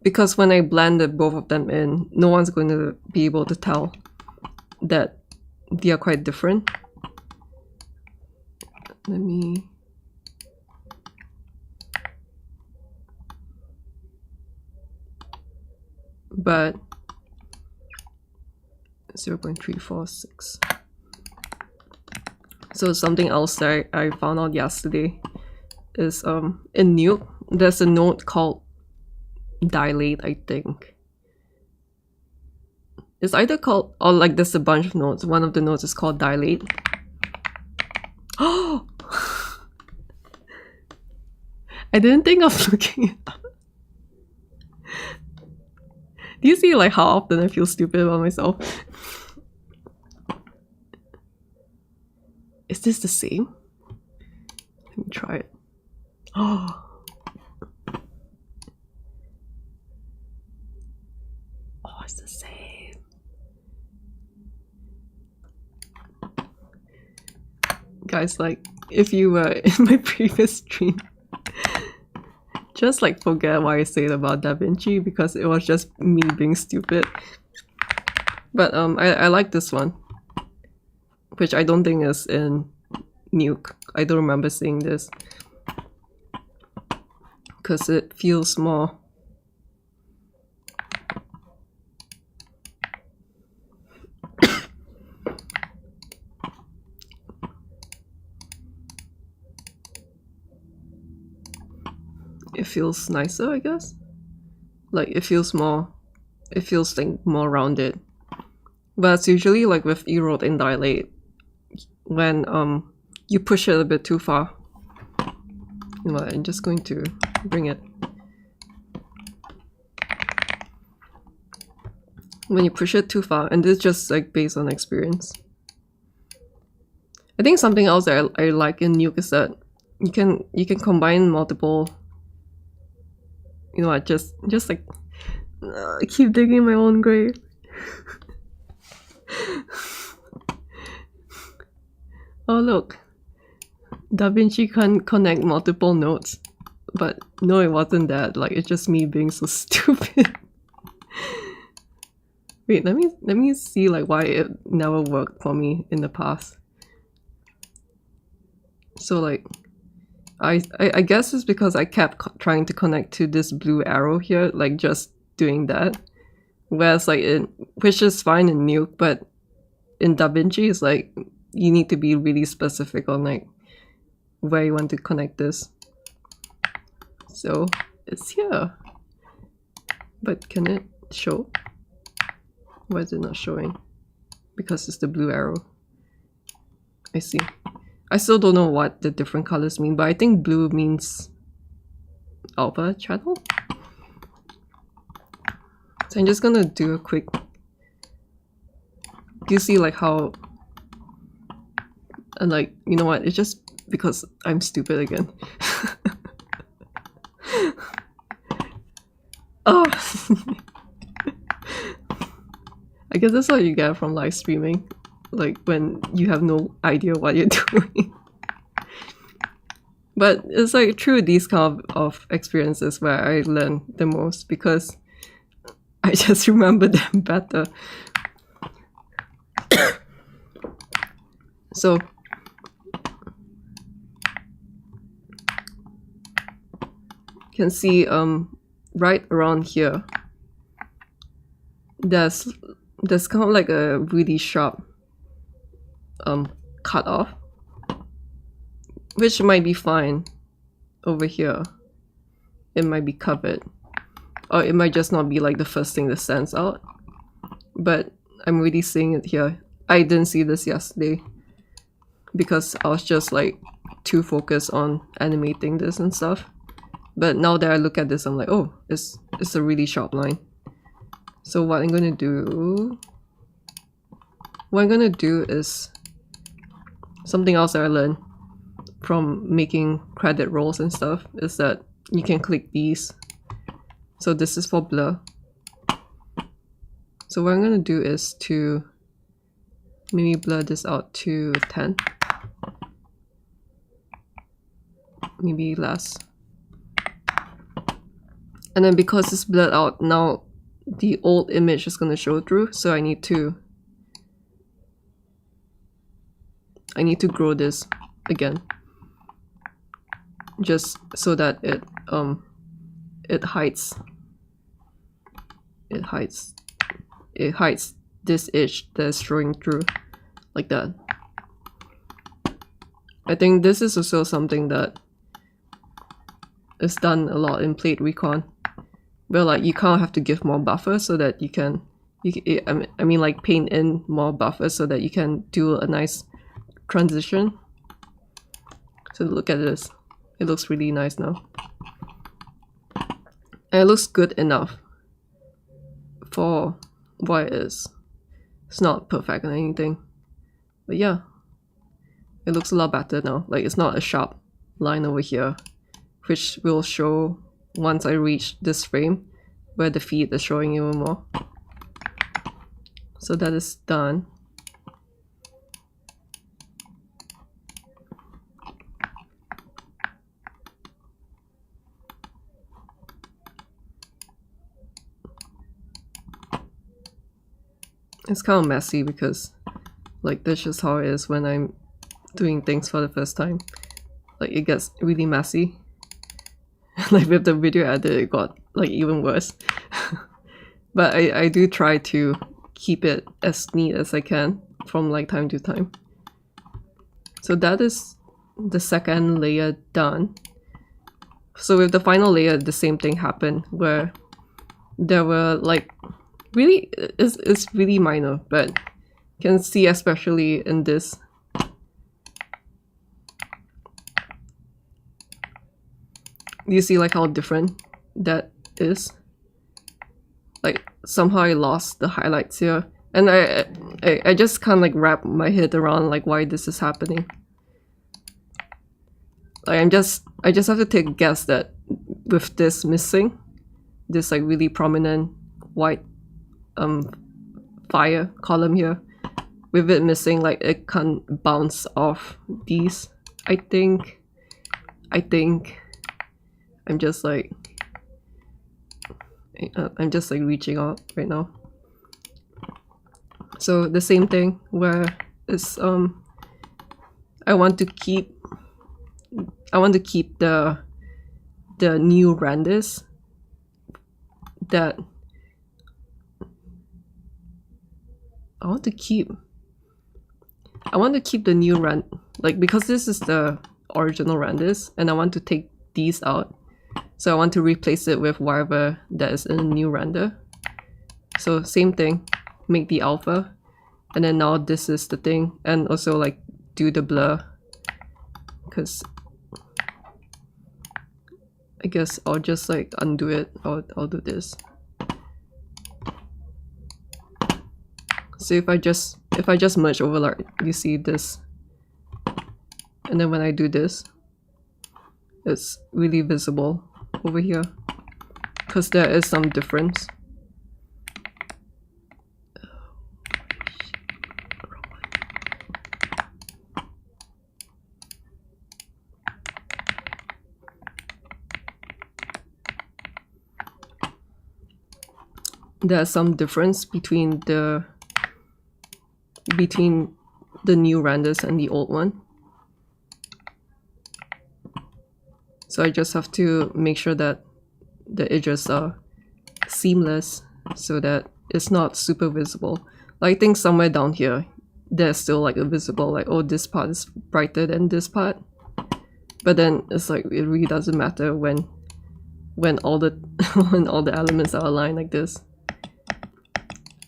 Because when I blended both of them in, no one's going to be able to tell that they are quite different. Let me... but 0.346. So something else that I found out yesterday is in Nuke there's a node called dilate, I think. It's either called, or like there's a bunch of nodes. One of the nodes is called dilate. Oh, I didn't think of looking it up. Do you see like how often I feel stupid about myself? Is this the same? Let me try it. Oh, it's the same. Guys, like, if you were in my previous stream, just like forget what I said about Davinci because it was just me being stupid. But I like this one, which I don't think is in Nuke. I don't remember seeing this because it feels more. It feels nicer, I guess. Like it feels more. It feels like more rounded. But it's usually like with erode and dilate when you push it a bit too far. You know what, I'm just going to bring it. When you push it too far, and this is just like based on experience. I think something else that I like in Nuke is that you can combine multiple. You know what? Just like I keep digging my own grave. Oh look, Davinci can connect multiple nodes, but no, it wasn't that. Like it's just me being so stupid. Wait, let me see like why it never worked for me in the past. So like, I guess it's because I kept trying to connect to this blue arrow here, like just doing that. Whereas like which is fine in Nuke, but in Davinci it's like you need to be really specific on like where you want to connect this. So it's here. But can it show? Why is it not showing? Because it's the blue arrow. I see. I still don't know what the different colors mean, but I think blue means alpha channel. So I'm just gonna do a quick. Do you see like how? And like, you know what? It's just because I'm stupid again. Oh. I guess that's what you get from live streaming. Like when you have no idea what you're doing. But it's like through these kind of experiences where I learn the most because I just remember them better. So you can see right around here there's kind of like a really sharp cut off, which might be fine over here. It might be covered, or it might just not be like the first thing that stands out, but I'm really seeing it here. I didn't see this yesterday because I was just like too focused on animating this and stuff, but now that I look at this I'm like, oh, it's a really sharp line. So what I'm gonna do is something else that I learned from making credit rolls and stuff is that you can click these. So this is for blur. So what I'm gonna do is to maybe blur this out to 10. Maybe less. And then because it's blurred out, now the old image is gonna show through, so I need to grow this again, just so that it hides this edge that's showing through, like that. I think this is also something that is done a lot in plate recon, where like you kind of have to give more buffer so that you can I mean like paint in more buffer so that you can do a nice transition. So look at this, it looks really nice now, and it looks good enough for what it is. It's not perfect or anything, but yeah, it looks a lot better now. Like it's not a sharp line over here, which will show once I reach this frame where the feet is showing even more. So that is done. It's kind of messy because like that's just how it is when I'm doing things for the first time. Like it gets really messy. Like with the video edit it got like even worse. But I do try to keep it as neat as I can from like time to time. So that is the second layer done. So with the final layer the same thing happened where there were like really, it's really minor, but you can see especially in this. You see like how different that is? Like somehow I lost the highlights here. And I just can't like wrap my head around like why this is happening. Like I just have to take a guess that with this missing, this like really prominent white fire column here, with it missing, like it can't bounce off these. I think I'm just like reaching out right now. So the same thing where it's I want to keep the new renders that I want to keep the new rend, like because this is the original renders and I want to take these out. So I want to replace it with whatever that is in a new render. So same thing, make the alpha, and then now this is the thing, and also like do the blur, because I guess I'll just like undo it. I'll do this. So if I just merge overlap, you see this, and then when I do this, it's really visible over here because there is some difference. There's some difference between the new renders and the old one. So I just have to make sure that the edges are seamless so that it's not super visible. Like I think somewhere down here there's still like a visible, like, oh, this part is brighter than this part. But then it's like it really doesn't matter when all the when all the elements are aligned like this.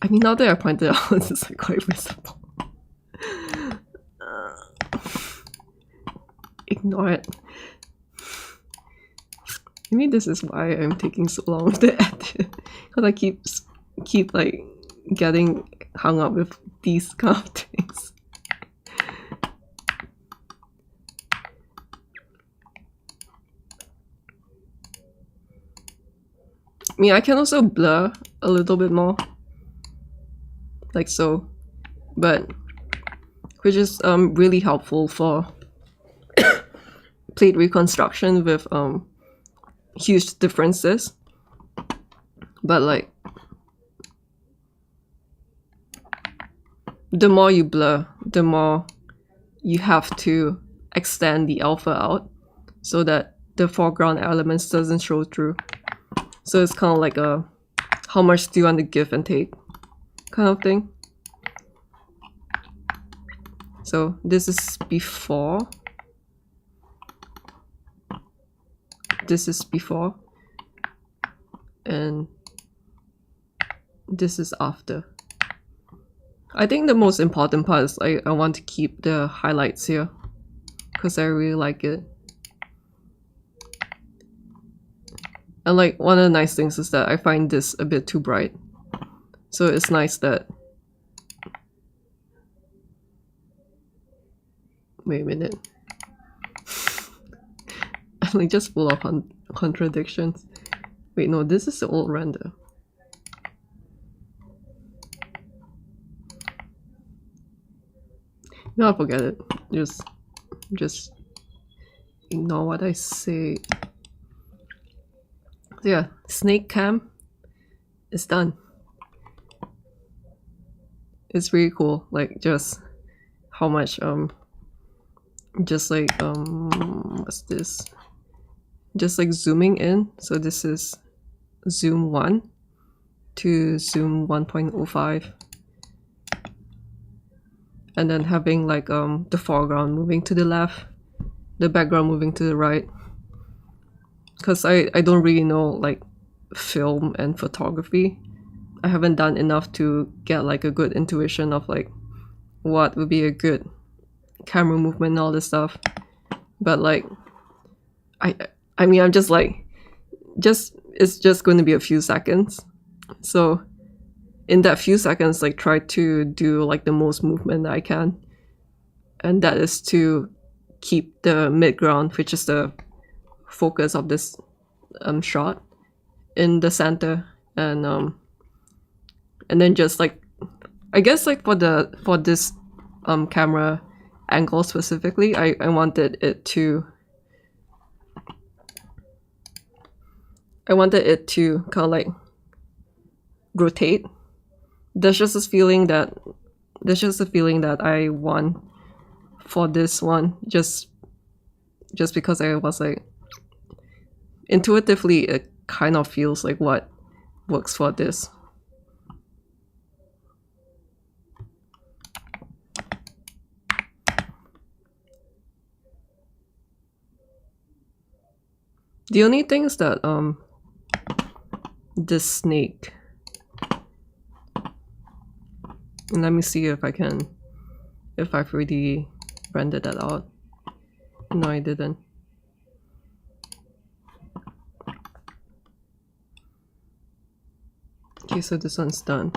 I mean, now that I pointed out, it's like quite visible. Ignore it. Maybe this is why I'm taking so long with the edit, because I keep like getting hung up with these kind of things. I mean, I can also blur a little bit more, like so, but which is really helpful for plate reconstruction with huge differences. But like the more you blur, the more you have to extend the alpha out so that the foreground elements doesn't show through. So it's kind of like a how much do you want to give and take kind of thing. So this is before. This is before. And this is after. I think the most important part is I want to keep the highlights here because I really like it. And like one of the nice things is that I find this a bit too bright. So it's nice that... Wait a minute. like just full of contradictions. Wait, no, this is the old render. No, forget it. Just ignore what I say. So yeah, snake cam is done. It's really cool. Like just how much just like what's this? Just like zooming in. So this is zoom 1 to zoom 1.05. And then having like the foreground moving to the left, the background moving to the right. Because I don't really know like film and photography. I haven't done enough to get like a good intuition of like what would be a good camera movement and all this stuff. But like I mean I'm just like it's just going to be a few seconds. So in that few seconds, like try to do like the most movement that I can, and that is to keep the midground, which is the focus of this shot, in the center, and then just like I guess like for this camera angle specifically, I wanted it to kind of like rotate. There's just a feeling that I want for this one, just because I was like intuitively it kind of feels like what works for this. The only thing is that this snake, let me see if I've already rendered that out. No, I didn't. Okay, so this one's done.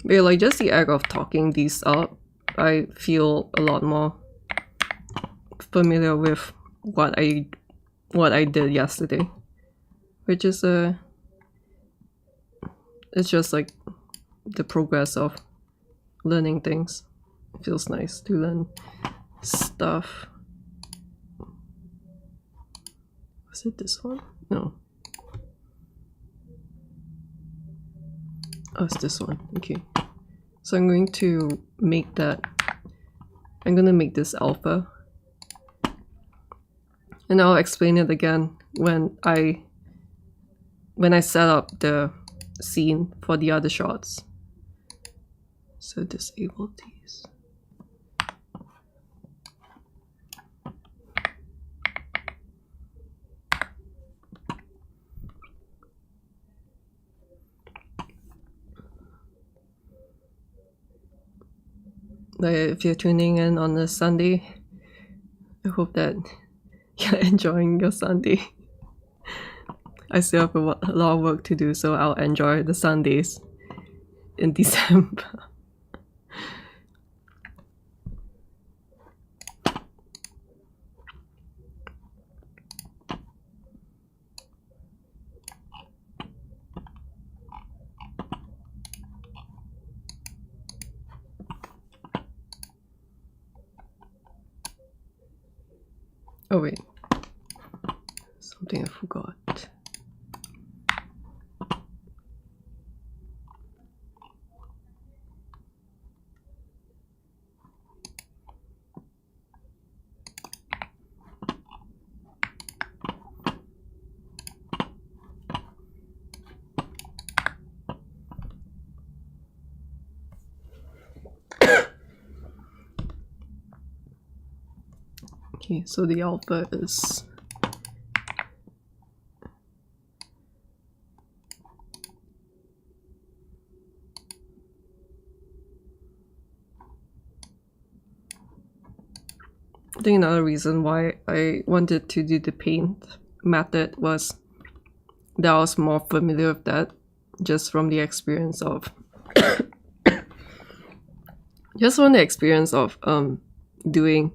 But like just the act of talking these up, I feel a lot more familiar with what I did yesterday, which is it's just like the progress of learning things. It feels nice to learn stuff. Was it this one? No. Oh, it's this one. Okay. So I'm going to make that. I'm gonna make this alpha. And I'll explain it again when I set up the scene for the other shots. So disable these. Like if you're tuning in on a Sunday, I hope that you're enjoying your Sunday. I still have a lot of work to do, so I'll enjoy the Sundays in December. Oh wait, something I forgot. Okay, so the alpha is I think another reason why I wanted to do the paint method was that I was more familiar with that just from the experience of doing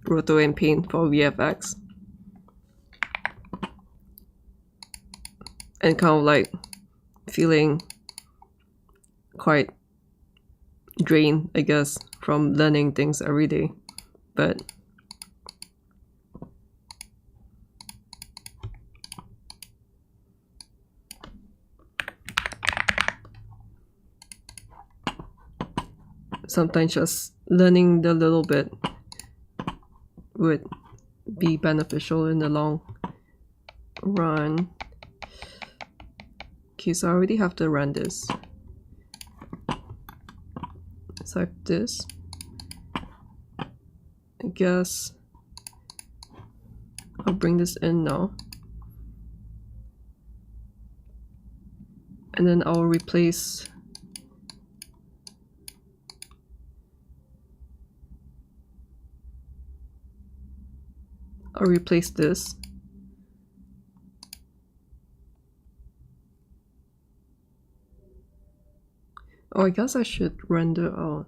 roto and paint for VFX, and kind of like feeling quite drained, I guess, from learning things every day. But sometimes just learning the little bit would be beneficial in the long run. Okay, so I already have to run this. Select this. I guess I'll bring this in now. And then I'll replace this. Oh, I guess I should render out.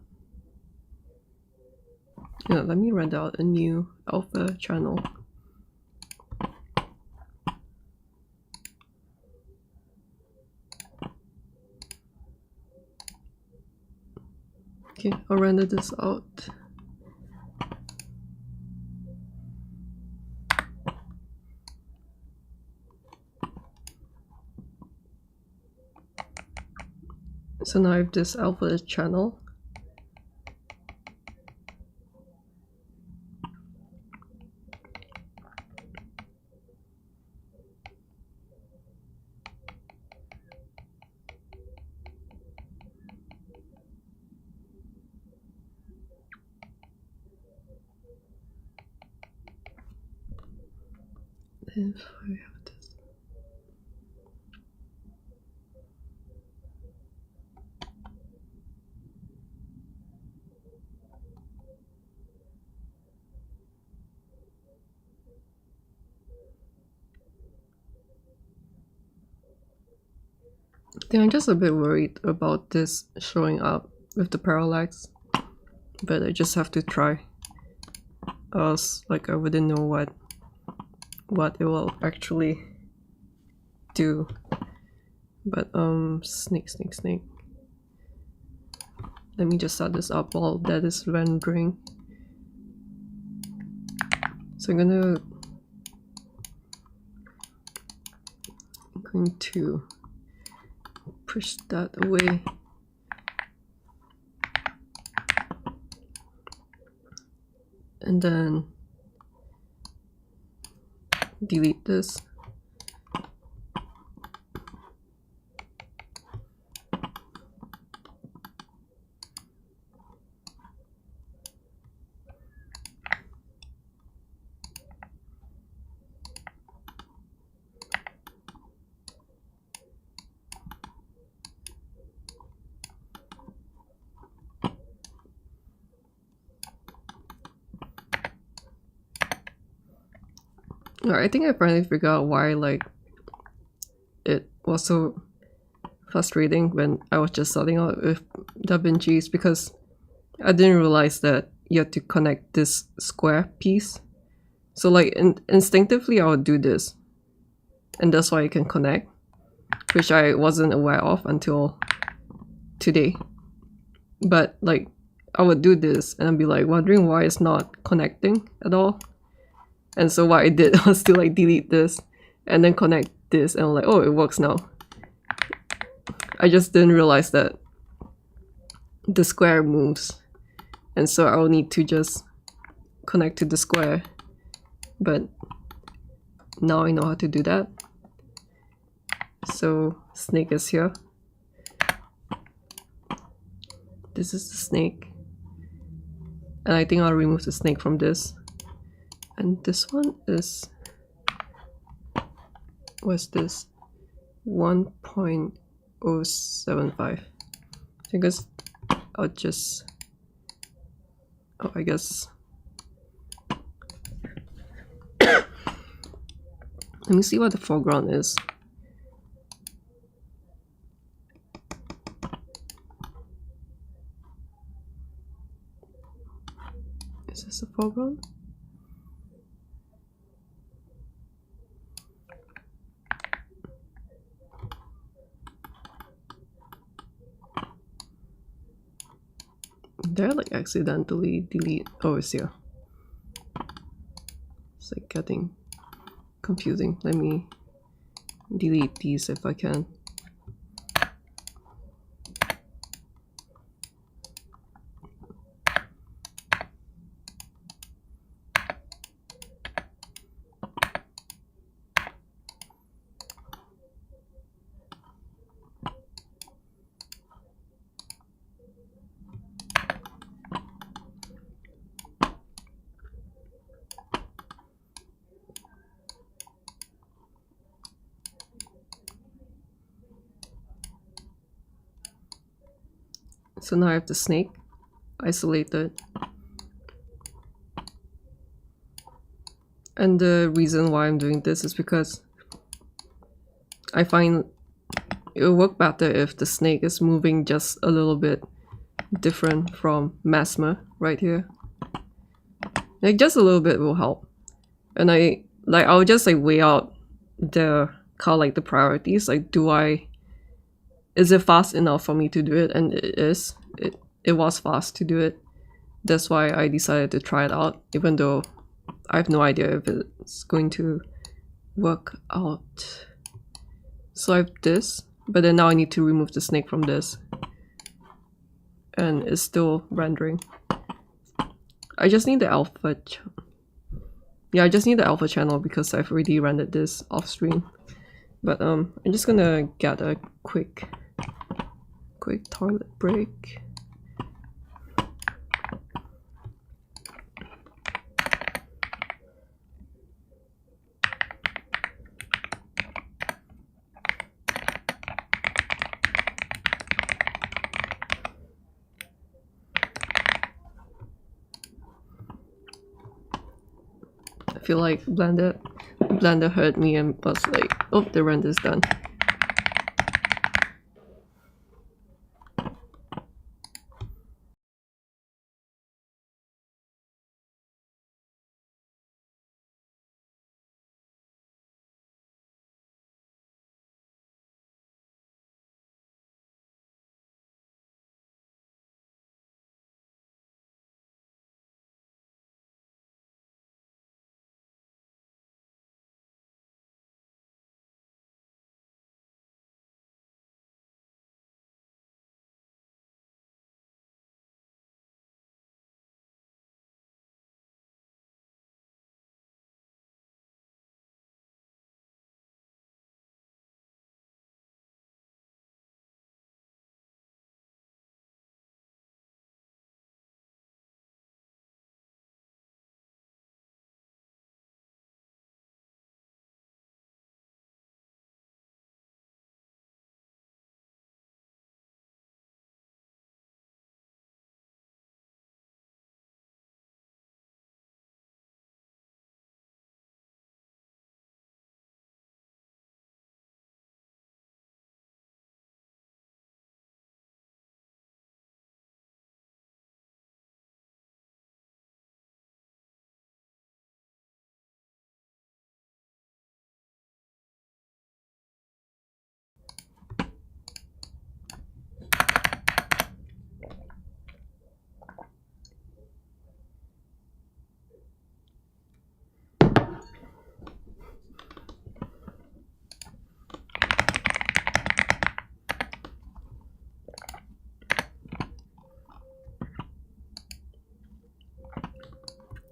Yeah, let me render out a new alpha channel. Okay, I'll render this out. So now I have this alpha channel. If I have this. I think I'm just a bit worried about this showing up with the parallax, but I just have to try. Else, like, I wouldn't know what it will actually do. But snake. Let me just start this up while that is rendering. So I'm going to push that away. And then delete this. I think I finally figured out why like it was so frustrating when I was just starting out with Davinci, because I didn't realize that you have to connect this square piece. So like instinctively I would do this, and that's why you can connect, which I wasn't aware of until today. But like I would do this and I'd be like wondering why it's not connecting at all. And so what I did was to like delete this and then connect this, and I'm like, oh, it works now. I just didn't realize that the square moves, and so I'll need to just connect to the square. But now I know how to do that. So snake is here. This is the snake, and I think I'll remove the snake from this. And this one is, what's this? 1.075. I guess I'll just, oh, I guess Let me see what the foreground is. Is this the foreground? Did I like accidentally delete? Oh, it's here. It's like getting confusing. Let me delete these if I can. So now I have the snake isolated. And the reason why I'm doing this is because I find it will work better if the snake is moving just a little bit different from Messmer right here. Like just a little bit will help. And I'll just like weigh out the like the priorities. Like, is it fast enough for me to do it? And it is. It was fast to do it. That's why I decided to try it out, even though I have no idea if it's going to work out. So I have this, but then now I need to remove the snake from this. And it's still rendering. I just need the alpha. Yeah, I just need the alpha channel because I've already rendered this off screen. But I'm just gonna get a quick toilet break. I feel like Blender heard me and was like, oh, the render's done.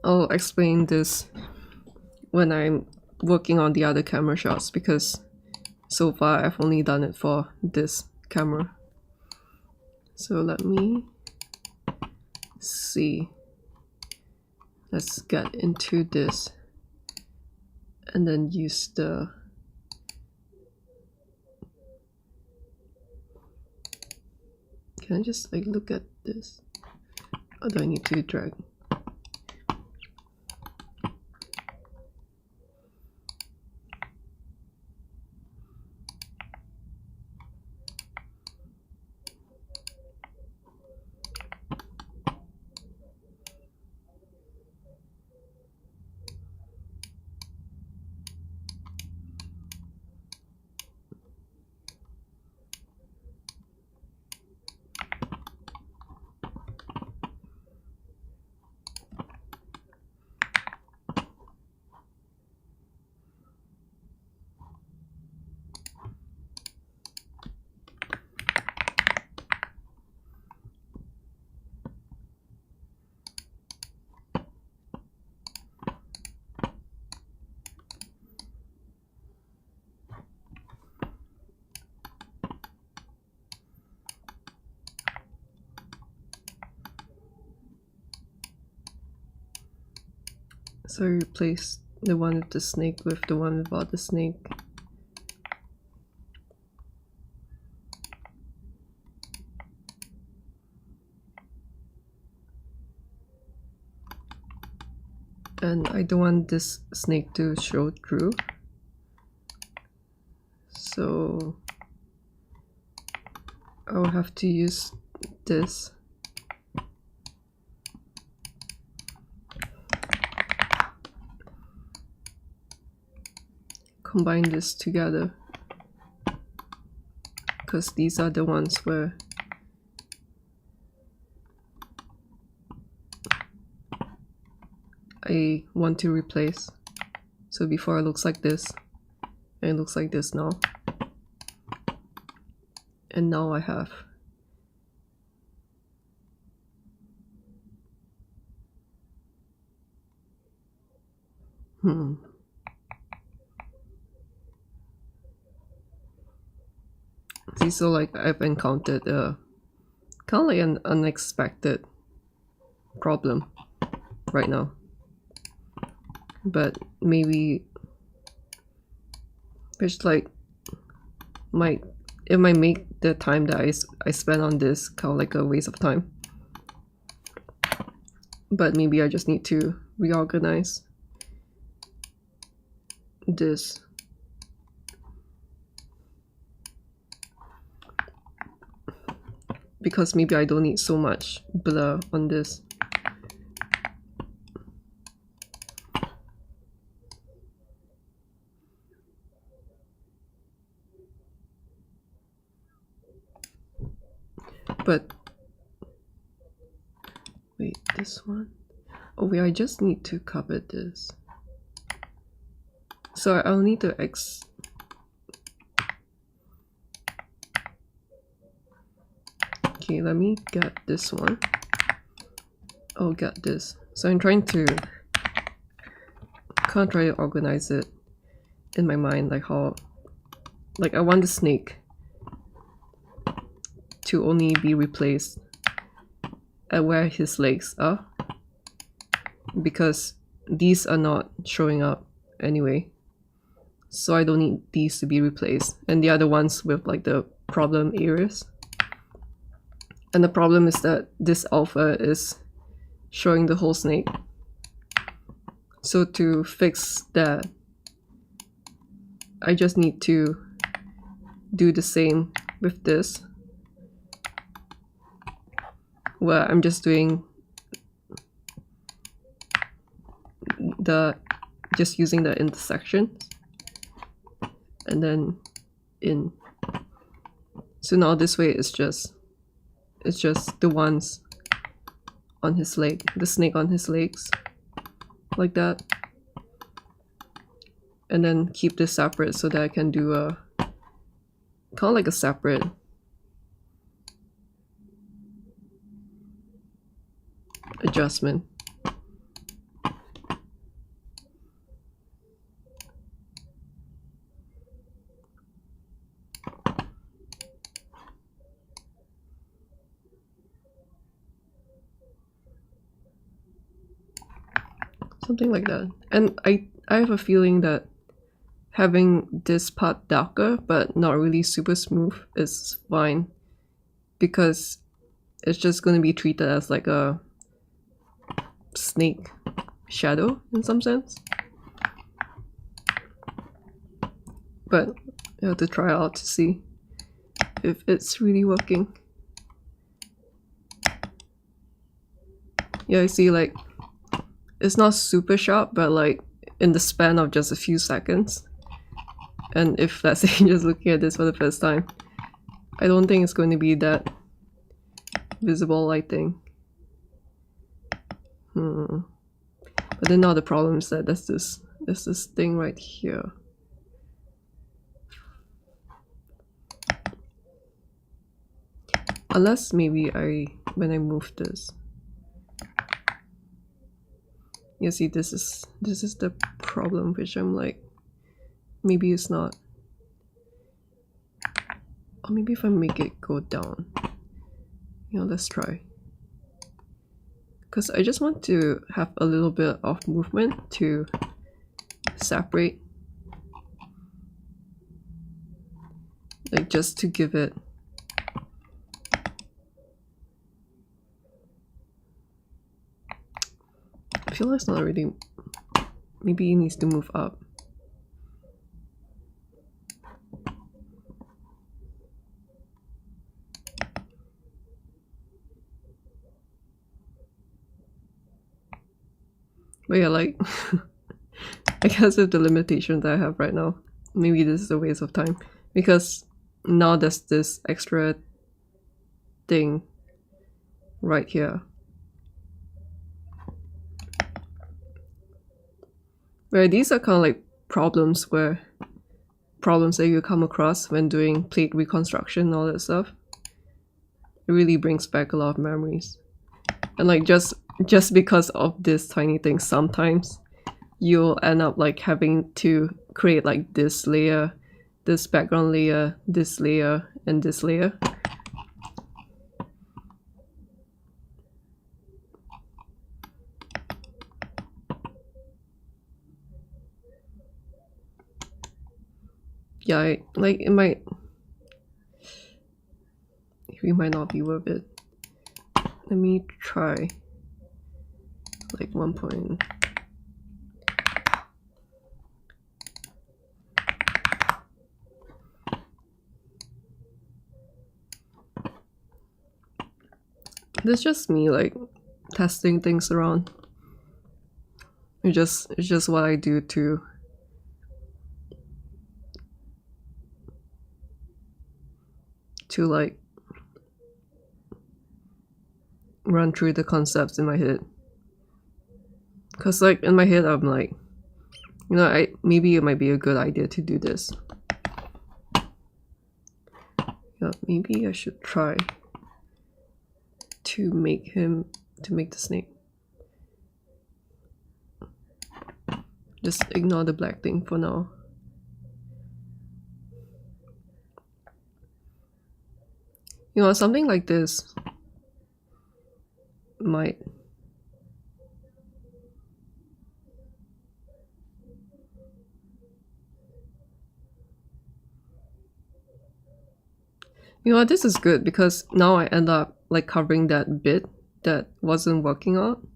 I'll explain this when I'm working on the other camera shots because so far I've only done it for this camera. So let me see. Let's get into this and then use the can I just like look at this? Or do I need to drag? So I replace the one with the snake with the one without the snake. And I don't want this snake to show through. So I'll have to use this. Combine this together, because these are the ones where I want to replace. So before it looks like this, and it looks like this now. And now I have See, so like I've encountered kind of like an unexpected problem right now. But maybe it's like it might make the time that I spend on this kind of like a waste of time. But maybe I just need to reorganize this. Because maybe I don't need so much blur on this. But wait, this one? Oh wait, I just need to cover this. So I'll need to Okay, let me get this one. I'll get this. So I'm trying to try to organize it in my mind, like how, like I want the snake to only be replaced at where his legs are, because these are not showing up anyway. So I don't need these to be replaced, and the other ones with like the problem areas. And the problem is that this alpha is showing the whole snake. So to fix that, I just need to do the same with this, where I'm just doing just using the intersections and then in. So now this way it's just the ones on his leg, the snake on his legs, like that. And then keep this separate so that I can do a kind of like a separate adjustment. Something like that. And I have a feeling that having this part darker but not really super smooth is fine, because it's just going to be treated as like a snake shadow in some sense. But I have to try out to see if it's really working. Yeah, I see, like it's not super sharp, but like in the span of just a few seconds. And if let's say you're just looking at this for the first time, I don't think it's going to be that visible lighting. But then now the problem is that there's this thing right here. Unless maybe when I move this. You see, this is the problem, which I'm like, maybe it's not. Or maybe if I make it go down. You know, let's try. because I just want to have a little bit of movement to separate, like just to give it I feel like it's not really, maybe it needs to move up. But yeah, like I guess with the limitations that I have right now, maybe this is a waste of time, because now there's this extra thing right here. Where these are kind of like problems that you come across when doing plate reconstruction and all that stuff. It really brings back a lot of memories. And like just because of this tiny thing, sometimes you'll end up like having to create like this layer, this background layer, this layer, and this layer. Yeah, like it might not be worth it. Let me try like 1 point. This is just me like testing things around. It's just what I do to like run through the concepts in my head. Cause like in my head I'm like, you know, maybe it might be a good idea to do this. Yeah, maybe I should try to make the snake. Just ignore the black thing for now. You know, something like this might you know what, this is good because now I end up like covering that bit that wasn't working out.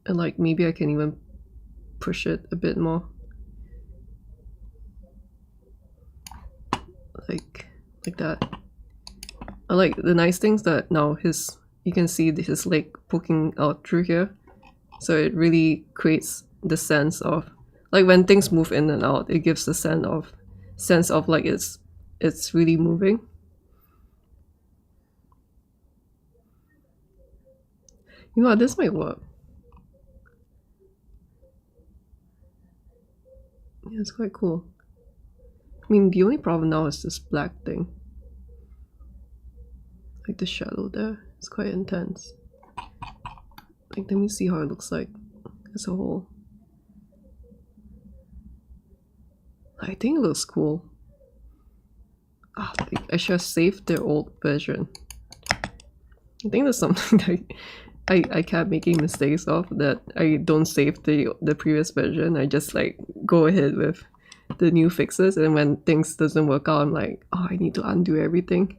And like maybe I can even push it a bit more. Like that. And like the nice things that now you can see his leg poking out through here. So it really creates the sense of like when things move in and out, it gives the sense of like it's really moving. You know what, this might work. Yeah, it's quite cool. I mean, the only problem now is this black thing. Like the shadow there, it's quite intense. Like, let me see how it looks like as a whole. I think it looks cool. Ah, I should have saved the old version. I think there's something that I kept making mistakes of, that I don't save the previous version. I just like go ahead with the new fixes, and when things doesn't work out, I'm like, oh, I need to undo everything.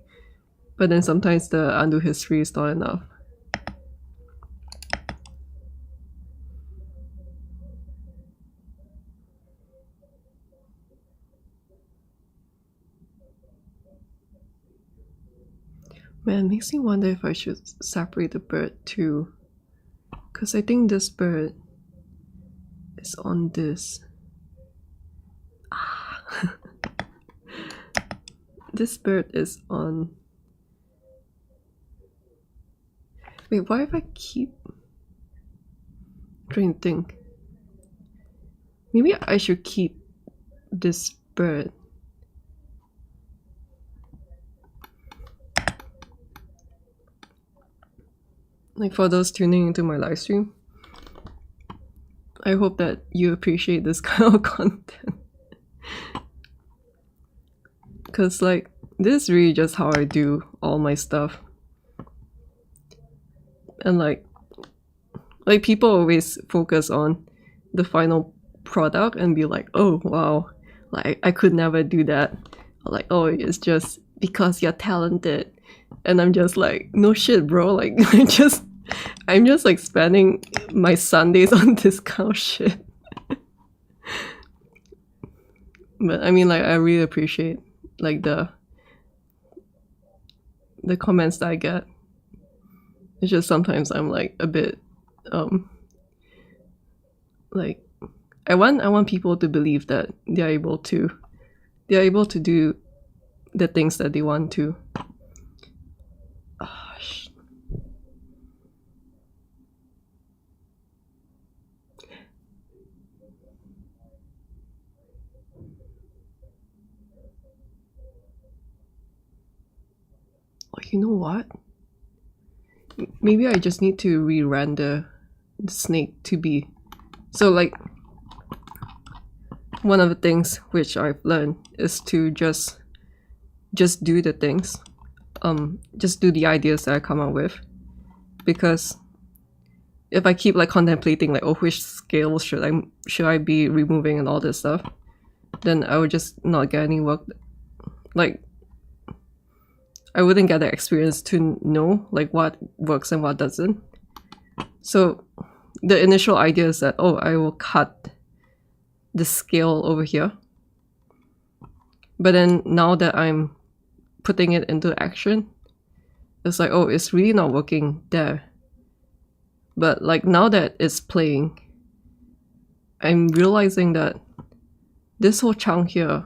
But then sometimes the undo history is not enough. Man, makes me wonder if I should separate the bird too. Because I think this bird is on this. Ah. This bird is on... Wait, why if I keep... I'm trying to think. Maybe I should keep this bird. Like for those tuning into my live stream, I hope that you appreciate this kind of content. Cause like this is really just how I do all my stuff. And like people always focus on the final product and be like, oh wow, like I could never do that. Or like, oh, it's just because you're talented. And I'm just like, no shit, bro. Like I'm just like spending my Sundays on this kind of shit. But I mean, like, I really appreciate like the comments that I get. It's just sometimes I'm like a bit like I want people to believe that they're able to do the things that they want to. Oh, you know what? Maybe I just need to re-render the snake to be. So like, one of the things which I've learned is to just do the things. Just do the ideas that I come up with. Because if I keep like contemplating like, oh, which scale should I be removing and all this stuff, then I would just not get any work. Like, I wouldn't get the experience to know like what works and what doesn't. So the initial idea is that, oh, I will cut the scale over here. But then now that I'm putting it into action, it's like, oh, it's really not working there. But like now that it's playing, I'm realizing that this whole chunk here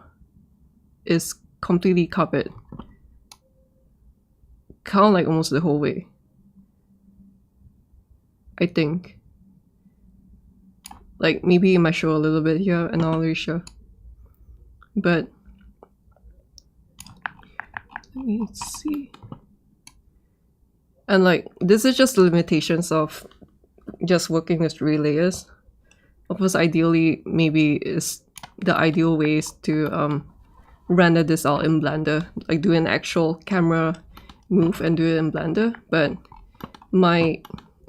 is completely covered. Kind of like almost the whole way, I think. Like maybe it might show a little bit here, and I'm not really sure. But let me see. And like this is just the limitations of just working with 3 layers. Of course, ideally, maybe is the ideal ways to render this out in Blender, like do an actual camera move and do it in Blender. But my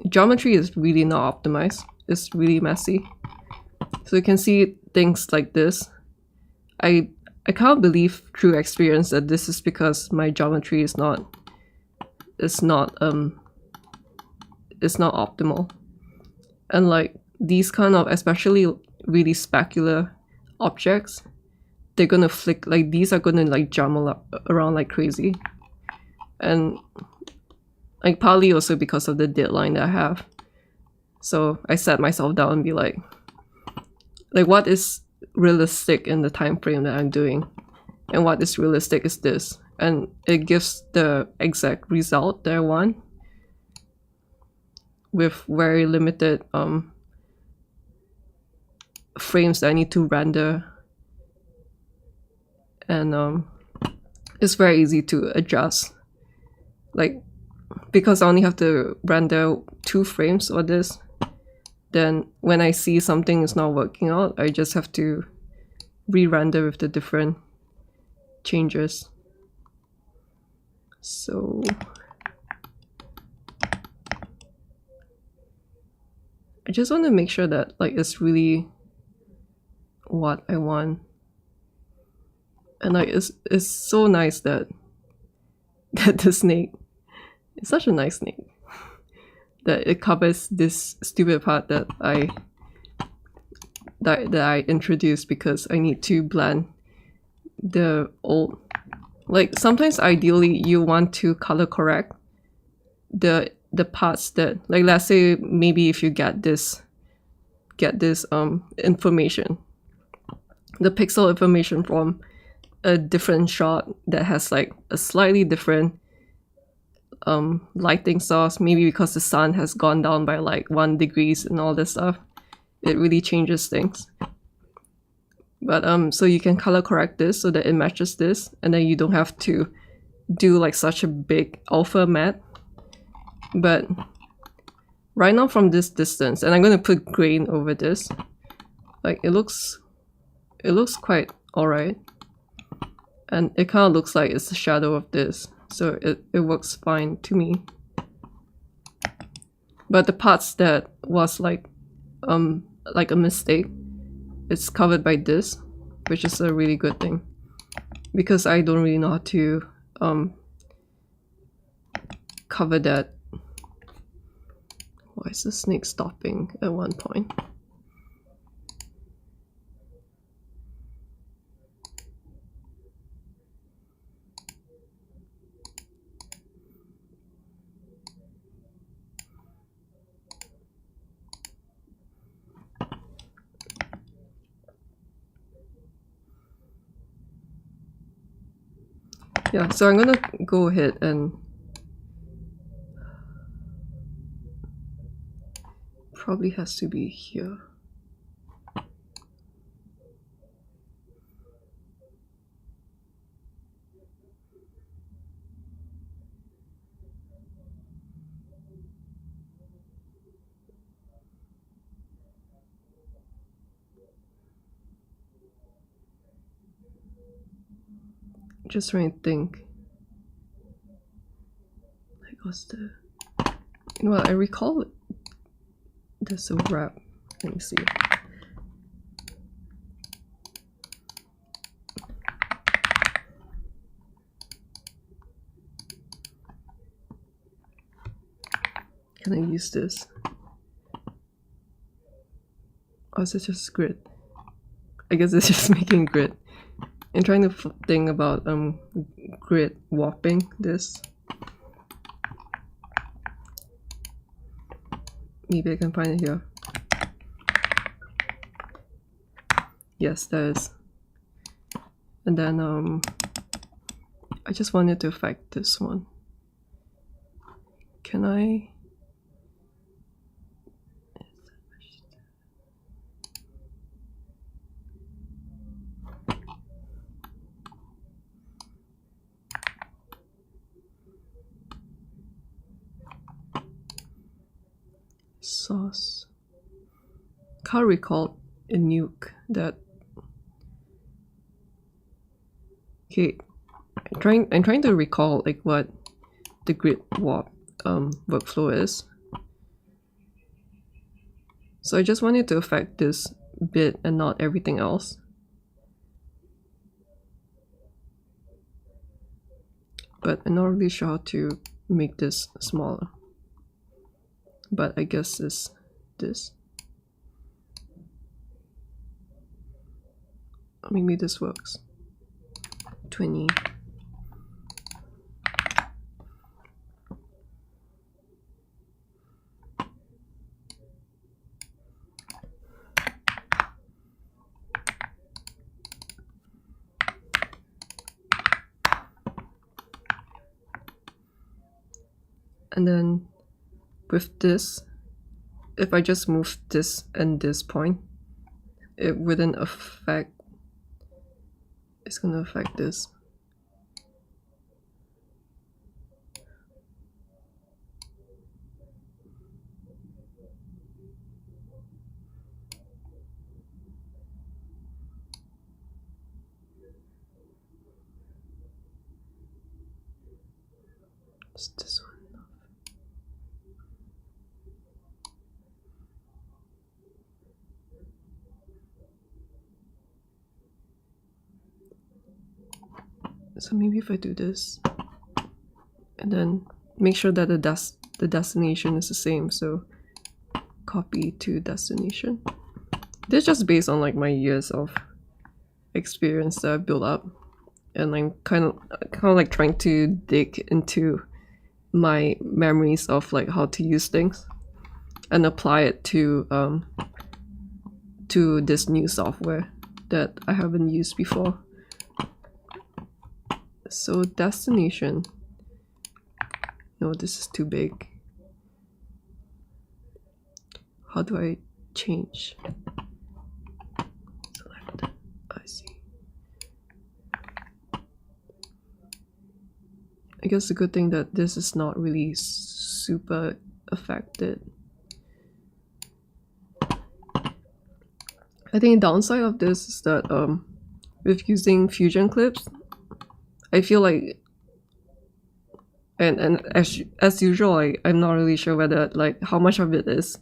geometry is really not optimized. It's really messy. So you can see things like this. I can't believe through experience that this is because my geometry is not optimal. And like these kind of, especially really specular objects, they're gonna flick, like these are gonna like jumble around like crazy. And like partly also because of the deadline that I have. So I sat myself down and be like what is realistic in the time frame that I'm doing, and what is realistic is this, and it gives the exact result that I want with very limited frames that I need to render, and it's very easy to adjust. Like, because I only have to render 2 frames for this, then when I see something is not working out, I just have to re-render with the different changes. So I just want to make sure that like it's really what I want. And like it's so nice that the snake is such a nice snake that it covers this stupid part that I introduced because I need to blend the old, like sometimes ideally you want to color correct the parts that, like, let's say maybe if you get this information, the pixel information from a different shot that has like a slightly different lighting source, maybe because the sun has gone down by like 1 degree and all this stuff, it really changes things. But so you can color correct this so that it matches this, and then you don't have to do like such a big alpha matte. But right now from this distance, and I'm going to put grain over this, like it looks quite alright. and it kind of looks like it's the shadow of this, so it works fine to me. But the parts that was like a mistake, it's covered by this, which is a really good thing, because I don't really know how to cover that. Why is the snake stopping at one point? Yeah, so I'm gonna go ahead and probably has to be here. Just trying to think. Like, what's the... You know what, I recall there's a wrap. Let me see. Can I use this? Or is it just grid? I guess it's just making grid. I'm trying to think about grid warping this. Maybe I can find it here. Yes, there is. And then I just wanted to affect this one. Can I? Sauce. Can't recall a nuke that. Okay, I'm trying to recall like what the grid warp workflow is. So I just wanted to affect this bit and not everything else. But I'm not really sure how to make this smaller. But I guess it's this. Maybe this works. 20. And then with this, if I just move this and this point, it wouldn't affect, it's gonna affect this. Is this one enough? So maybe if I do this, and then make sure that the destination is the same, so copy to destination. This is just based on like my years of experience that I've built up, and I'm kind of like trying to dig into my memories of like how to use things and apply it to this new software that I haven't used before. So destination, no, this is too big. How do I change? Select, I see. I guess the good thing that this is not really super affected. I think the downside of this is that with using fusion clips, I feel like, and as usual, I'm not really sure whether like how much of it is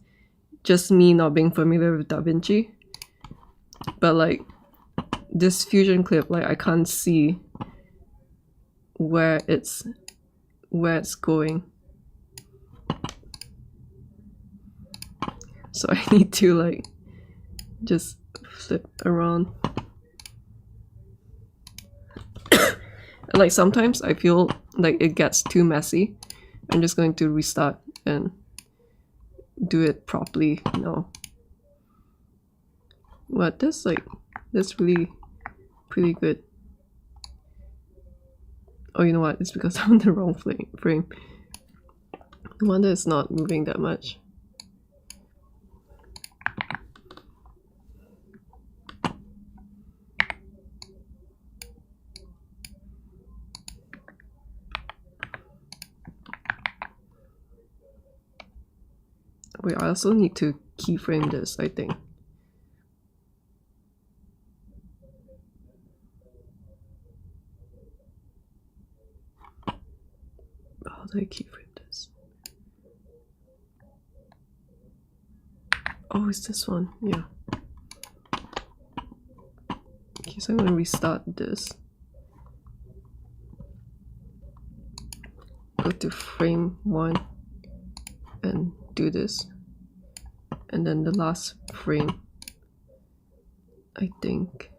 just me not being familiar with Davinci, but like this fusion clip, like I can't see where it's going, so I need to like just flip around. And like sometimes I feel like it gets too messy. I'm just going to restart and do it properly now. What, that's really pretty good. Oh, you know what? It's because I'm on the wrong frame. No wonder it's not moving that much. Wait, I also need to keyframe this, I think. How do I keyframe this? Oh, it's this one, yeah. Okay, so I'm gonna restart this. Go to frame 1 and do this. And then the last frame, I think.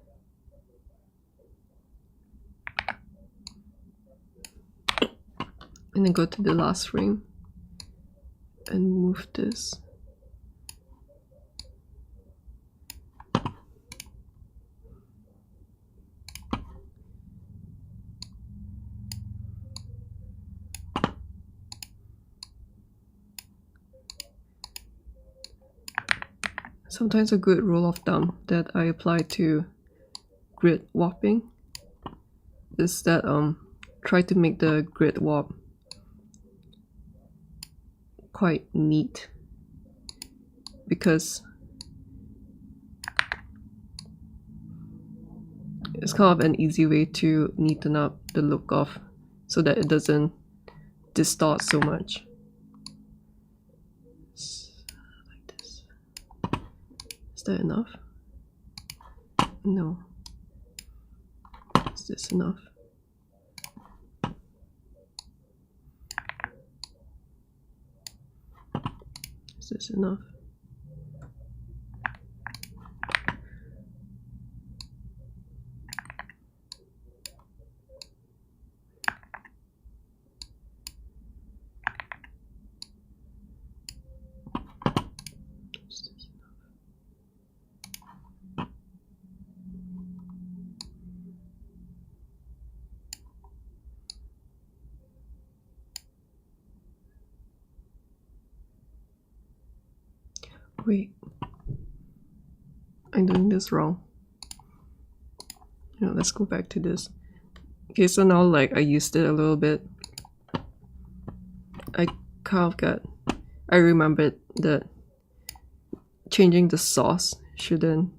And then go to the last frame and move this. Sometimes a good rule of thumb that I apply to grid warping is that try to make the grid warp quite neat, because it's kind of an easy way to neaten up the look of, so that it doesn't distort so much. Like this. Is that enough? No. Is this enough? Is this enough? Wait, I'm doing this wrong. Let's go back to this. Okay, so now like I used it a little bit. I remembered that changing the source shouldn't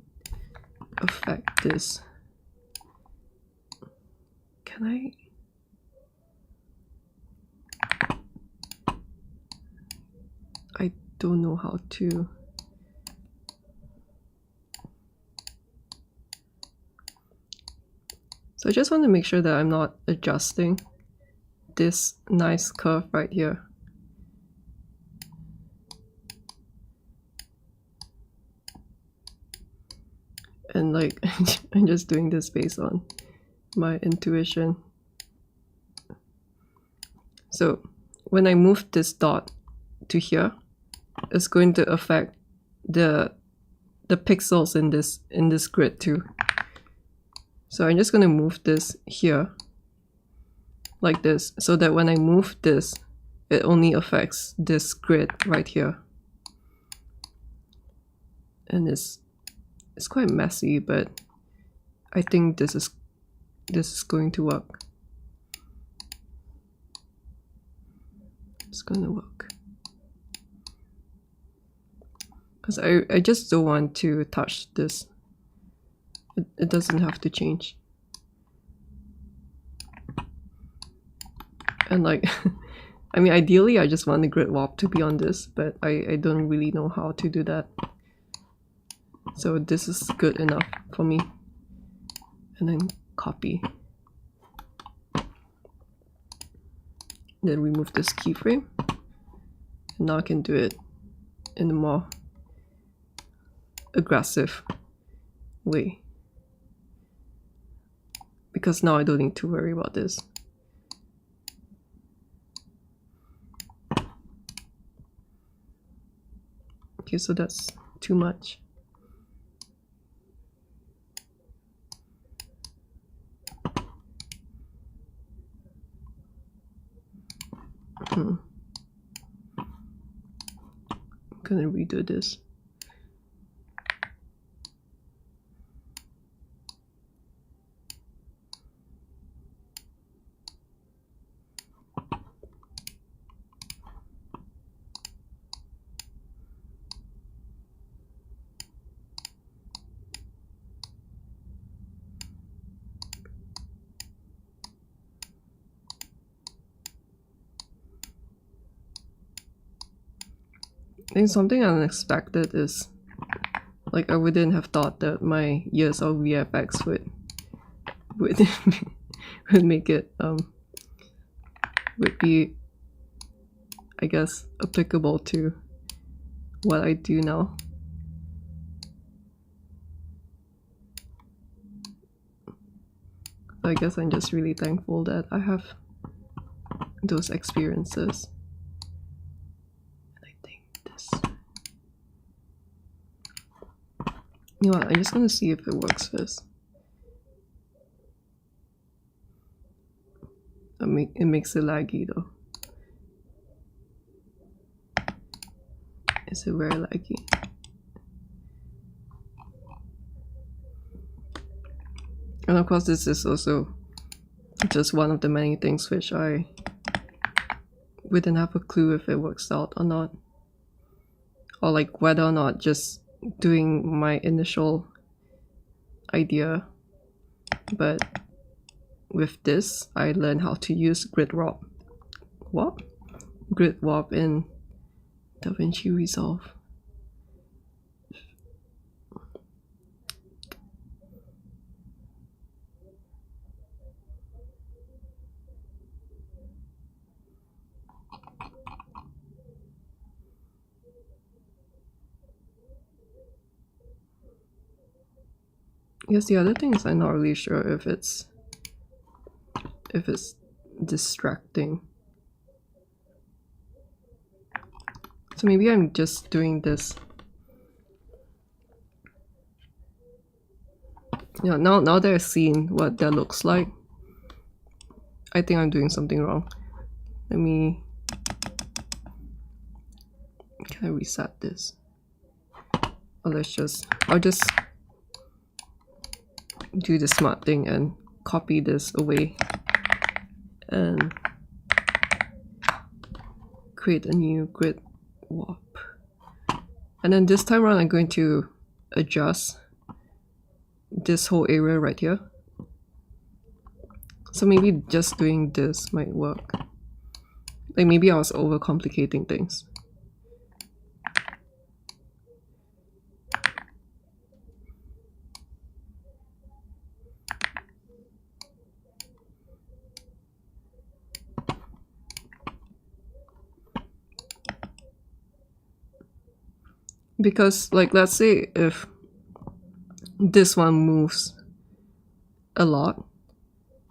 affect this. Can I don't know how to. So I just want to make sure that I'm not adjusting this nice curve right here. And like, I'm just doing this based on my intuition. So when I move this dot to here, it's going to affect the pixels in this grid too. So I'm just going to move this here like this, so that when I move this, it only affects this grid right here. And it's quite messy, but I think this is going to work. It's gonna work. Because I just don't want to touch this. It doesn't have to change. And like, I mean, ideally I just want the grid warp to be on this, but I don't really know how to do that. So this is good enough for me. And then copy. Then remove this keyframe. And now I can do it in a more aggressive way. Because now I don't need to worry about this. Okay, so that's too much. I'm gonna redo this. I think something unexpected is, like, I wouldn't have thought that my years of VFX would would make it would be, I guess, applicable to what I do now. I guess I'm just really thankful that I have those experiences. I think this. You know what? I'm just gonna see if it works first. It makes it laggy though. Is it very laggy? And of course, this is also just one of the many things which I wouldn't have a clue if it works out or not, or like whether or not just doing my initial idea. But with this, I learned how to use grid warp in Davinci Resolve. I guess the other thing is I'm not really sure if it's distracting. So maybe I'm just doing this. Yeah, now that I've seen what that looks like, I think I'm doing something wrong. Let me... Can I reset this? Or I'll just do the smart thing and copy this away and create a new grid warp. And then this time around I'm going to adjust this whole area right here. So maybe just doing this might work. Like maybe I was overcomplicating things. Because, like, let's say if this one moves a lot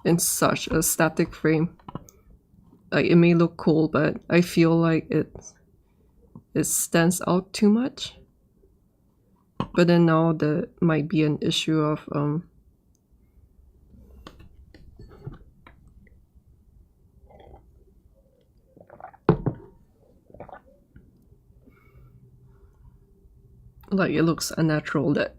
in such a static frame, like it may look cool, but I feel like it stands out too much. But then now there might be an issue of like it looks unnatural that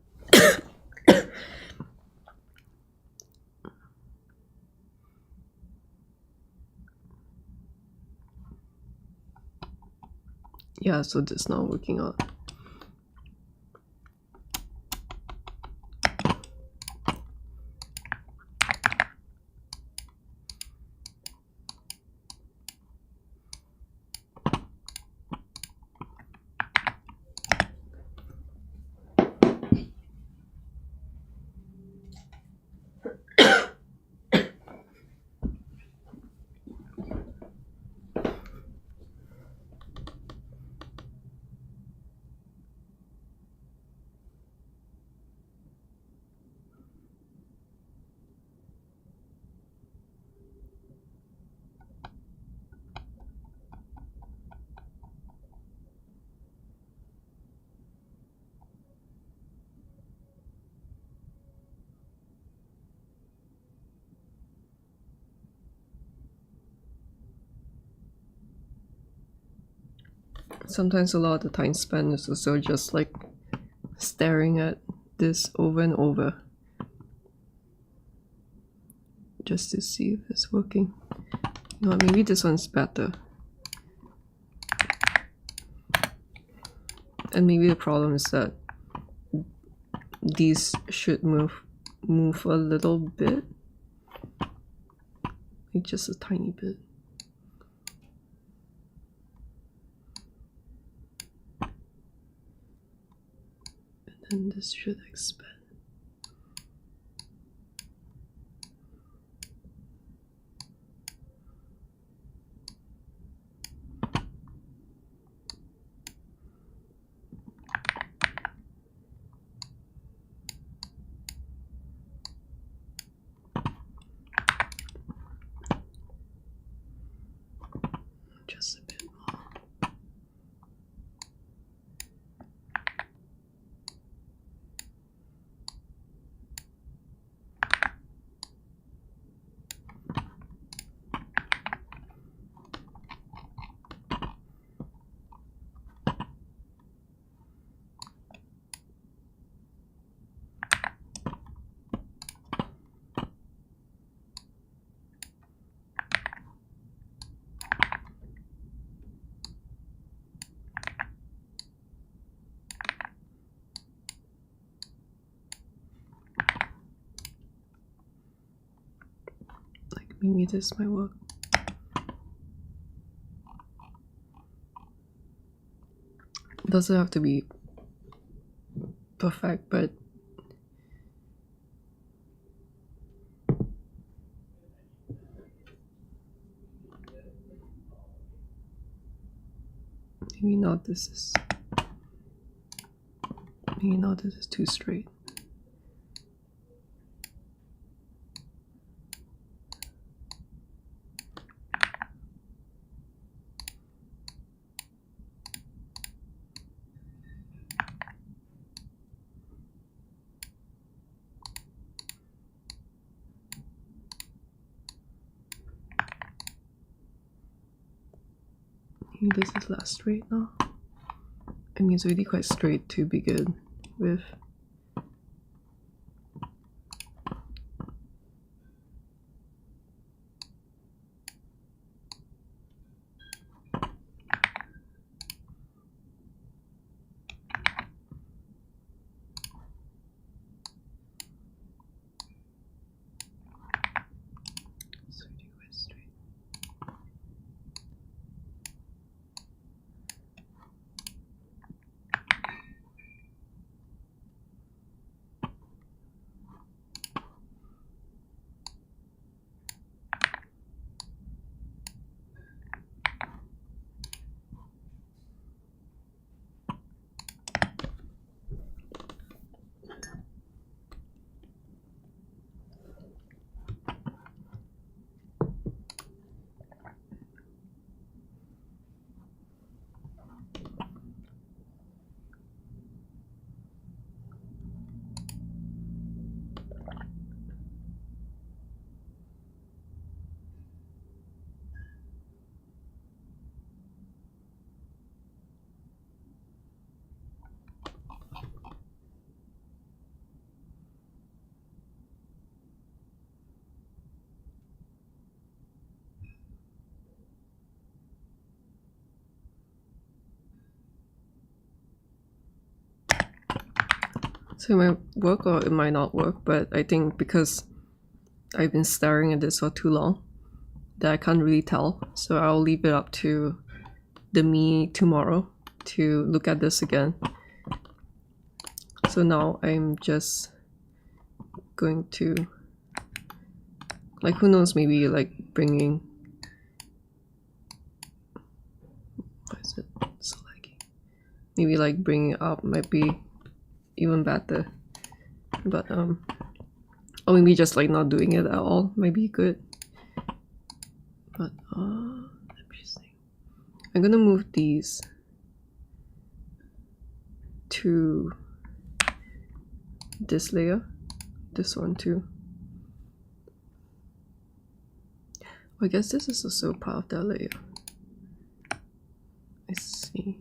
yeah, so this is not working out. sometimes a lot of the time spent is also just like staring at this over and over just to see if it's working. You know what, maybe this one's better. And maybe the problem is that these should move a little bit, like just a tiny bit. And then this should expand. Just a bit more. Maybe this might work. It doesn't have to be perfect, but maybe not this is too straight. This is less straight now. I mean, it's really quite straight to begin with. So it might work or it might not work, but I think because I've been staring at this for too long that I can't really tell. So I'll leave it up to the me tomorrow to look at this again. So now I'm just going to, like, who knows, maybe like bringing, why is it so laggy? Maybe like bringing it up might be even better, but or maybe just like not doing it at all might be good. But let me just think. I'm gonna move these to this layer, this one too. I guess this is also part of that layer. I see.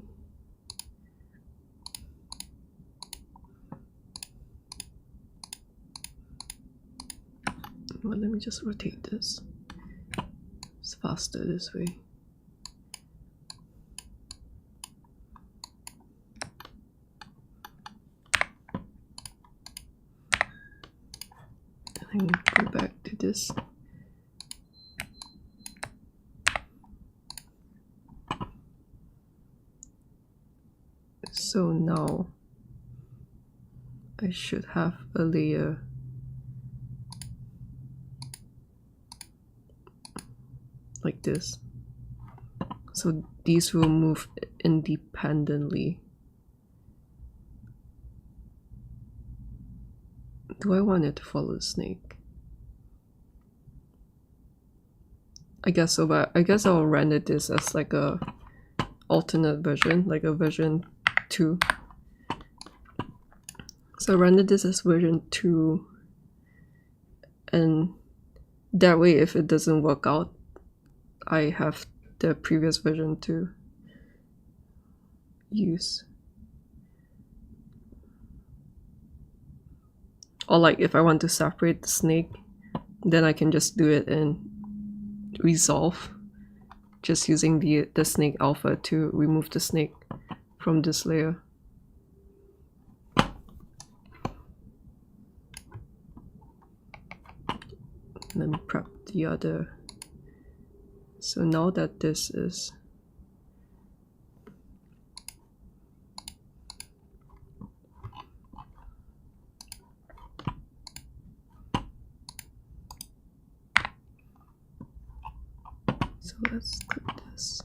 Well, let me just rotate this. It's faster this way. And go back to this. So now I should have a layer like this. So these will move independently. Do I want it to follow the snake? I guess so, but I guess I'll render this as like a alternate version, like a version 2. So I render this as version 2, and that way if it doesn't work out, I have the previous version to use. Or like if I want to separate the snake, then I can just do it in Resolve, just using the snake alpha to remove the snake from this layer. Let me prep the other. So now that this is so let's click this.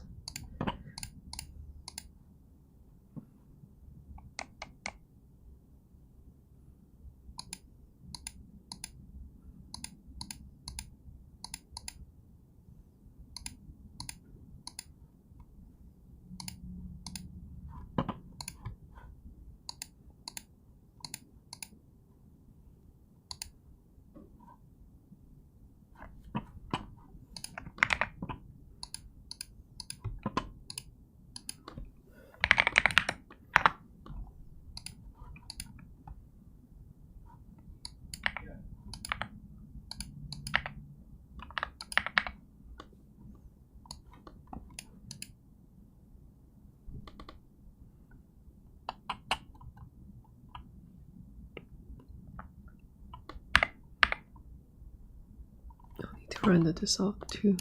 Render this out too.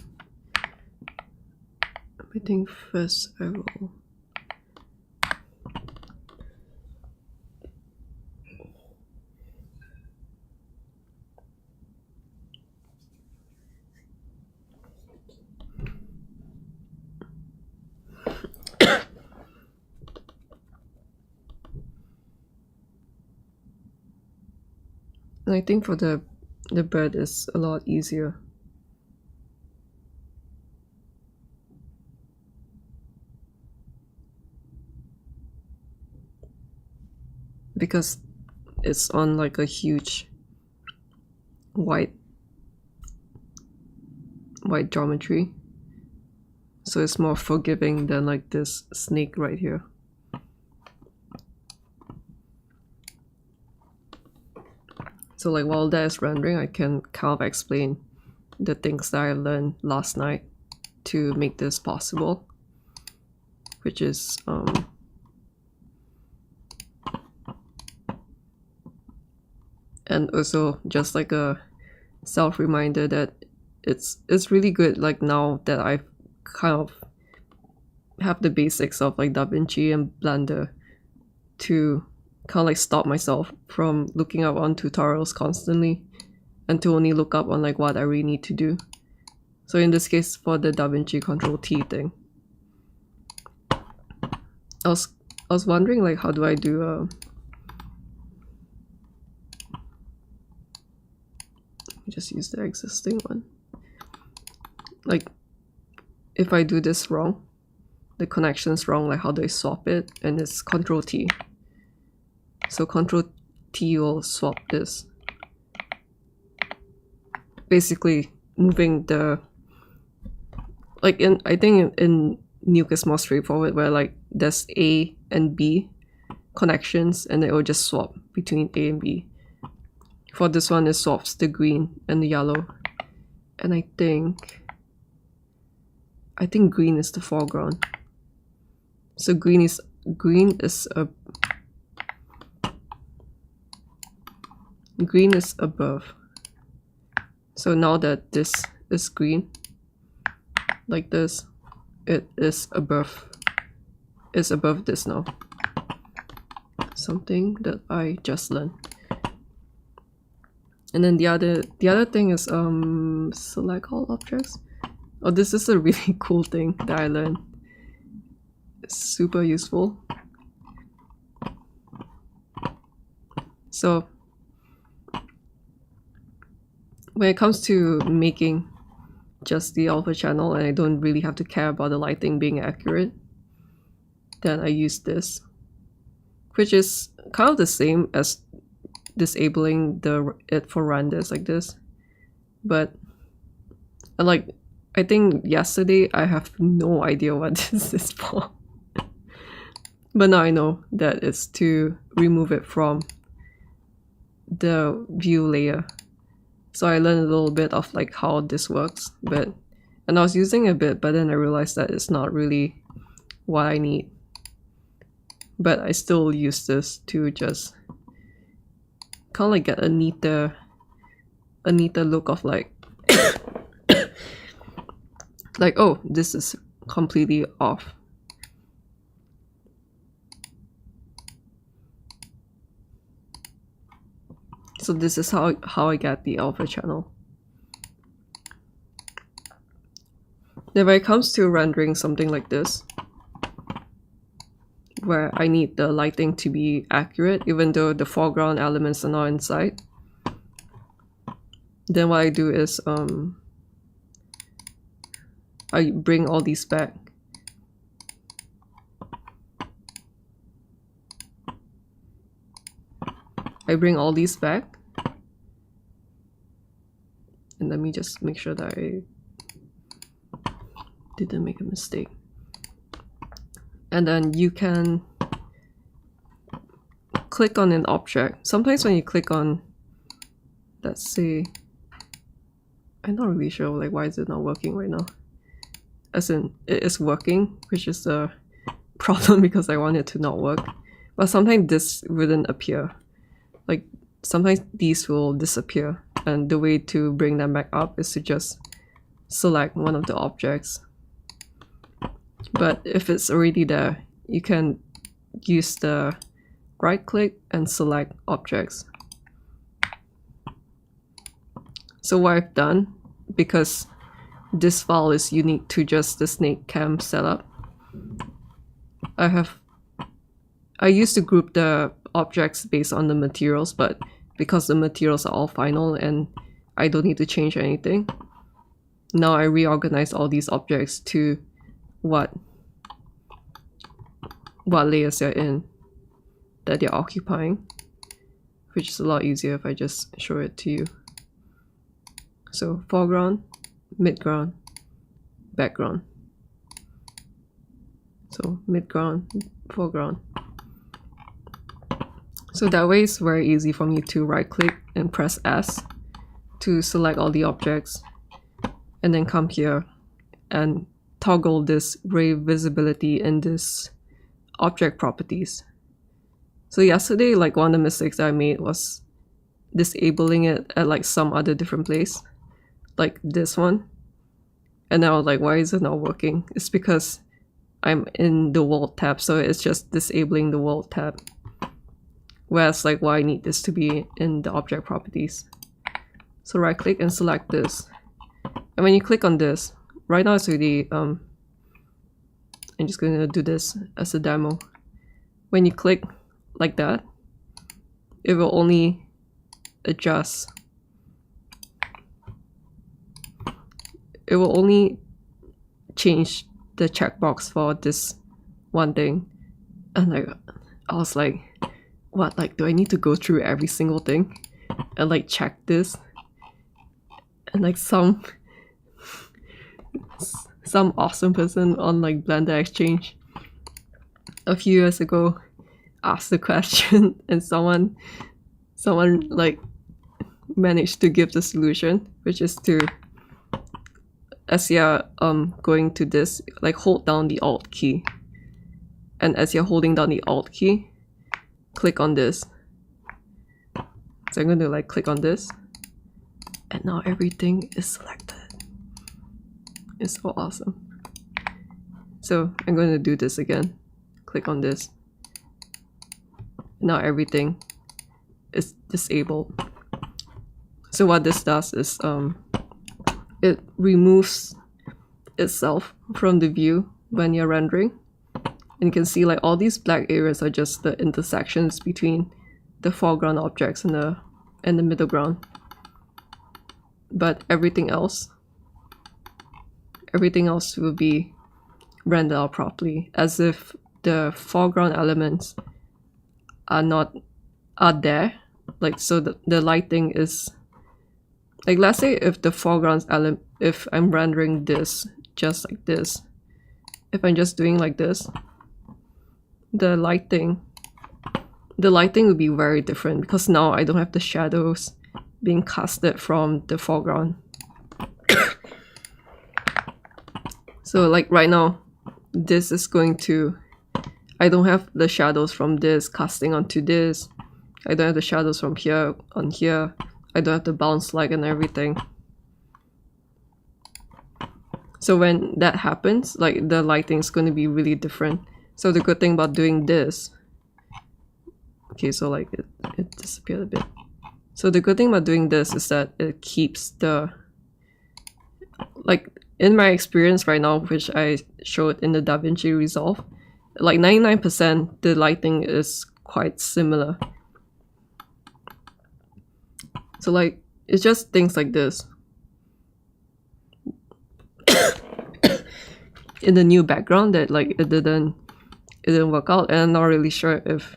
I think first I will and I think for the bird is a lot easier. Because it's on like a huge white geometry, so it's more forgiving than like this snake right here. So like while that is rendering, I can kind of explain the things that I learned last night to make this possible, which is and also just like a self reminder that it's really good, like now that I've kind of have the basics of like Davinci and Blender, to kind of like stop myself from looking up on tutorials constantly and to only look up on like what I really need to do. So in this case, for the Davinci Control T thing, I was wondering like how do I do just use the existing one. Like if I do this wrong, the connection's wrong, like how do I swap it? And it's Control T. So Control T will swap this. Basically moving the, like in, I think in Nuke is more straightforward, where like there's A and B connections and it will just swap between A and B. For this one, it swaps the green and the yellow. And I think green is the foreground. So green is above. So now that this is green, like this, it is above. It's above this now. Something that I just learned. And then the other thing is select all objects. Oh, this is a really cool thing that I learned. It's super useful. So when it comes to making just the alpha channel and I don't really have to care about the lighting being accurate, then I use this, which is kind of the same as disabling it for renders like this. But I think yesterday I have no idea what this is for. But now I know that it's to remove it from the view layer. So I learned a little bit of like how this works, and I was using a bit, but then I realized that it's not really what I need. But I still use this to just kind of like get a neater look of like like, oh, this is completely off. So this is how I get the alpha channel. Then when it comes to rendering something like this, where I need the lighting to be accurate even though the foreground elements are not inside, then what I do is I bring all these back. And let me just make sure that I didn't make a mistake. And then you can click on an object. Sometimes when you click on, let's say, I'm not really sure like why is it not working right now. As in, it is working, which is a problem because I want it to not work. But sometimes this wouldn't appear. Like sometimes these will disappear, and the way to bring them back up is to just select one of the objects. But if it's already there, you can use the right click and select objects. So what I've done, because this file is unique to just the snake cam setup, I used to group the objects based on the materials, but because the materials are all final and I don't need to change anything, now I reorganize all these objects to what layers they're in, that they're occupying, which is a lot easier if I just show it to you. So foreground, midground, background. So midground, foreground. So that way it's very easy for me to right click and press S to select all the objects, and then come here and toggle this ray visibility in this object properties. So yesterday, like one of the mistakes that I made was disabling it at like some other different place, like this one. And I was like, why is it not working? It's because I'm in the world tab, so it's just disabling the world tab. Whereas like why I need this to be in the object properties. So right click and select this. And when you click on this, right now it's really, I'm just gonna do this as a demo. When you click like that, it will only adjust. It will only change the checkbox for this one thing. And I was like, what, like, do I need to go through every single thing and like check this? And like some awesome person on like Blender Exchange a few years ago asked the question, and someone like managed to give the solution, which is to, as you're going to this, like hold down the Alt key, and as you're holding down the Alt key, click on this. So I'm going to like click on this, and now everything is selected. It's so awesome. So I'm going to do this again. Click on this. Now everything is disabled. So what this does is it removes itself from the view when you're rendering. And you can see like all these black areas are just the intersections between the foreground objects and the middle ground. But everything else will be rendered out properly, as if the foreground elements are there. Like, so the lighting is like, let's say if the foreground element, if I'm rendering this just like this, if I'm just doing like this, the lighting would be very different, because now I don't have the shadows being casted from the foreground. So like right now, this is going to, I don't have the shadows from this casting onto this. I don't have the shadows from here on here. I don't have the bounce light and everything. So when that happens, like the lighting is going to be really different. So the good thing about doing this, okay, so like it disappeared a bit. So the good thing about doing this is that it keeps the, like in my experience right now, which I showed in the Davinci Resolve, like 99% the lighting is quite similar. So like it's just things like this. In the new background that like it didn't work out, and I'm not really sure if,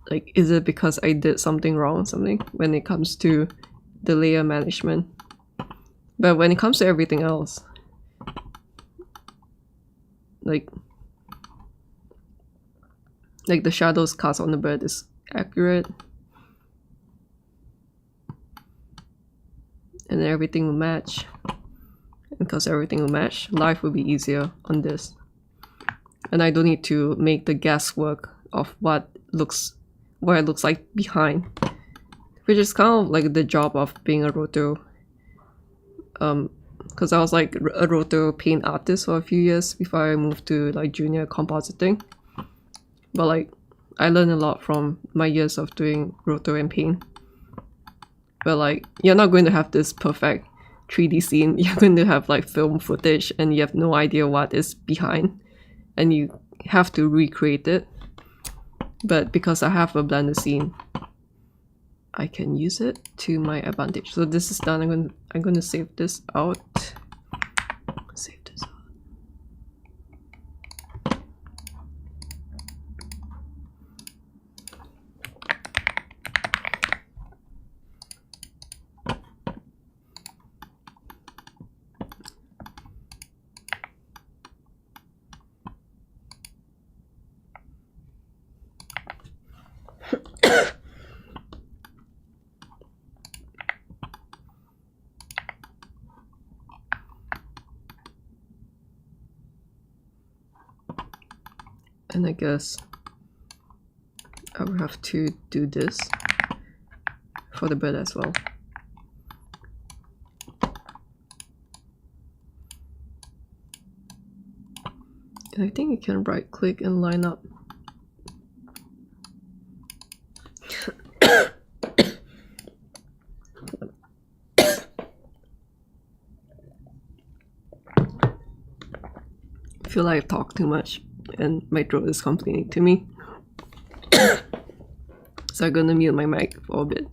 like, is it because I did something wrong, when it comes to the layer management. But when it comes to everything else, like the shadows cast on the bird is accurate, and everything will match. And because everything will match, life will be easier on this, and I don't need to make the guesswork of what it looks like behind, which is kind of like the job of being a roto. Because I was like a roto paint artist for a few years before I moved to like junior compositing. But like I learned a lot from my years of doing roto and paint. But like you're not going to have this perfect 3D scene. You're going to have like film footage and you have no idea what is behind, and you have to recreate it. But because I have a blended scene, I can use it to my advantage. So this is done. I'm going to save this out. Save this out. And I guess I will have to do this for the bird as well. And I think you can right click and line up. I feel like I've talked too much and my throat is complaining to me. So I'm gonna mute my mic for a bit.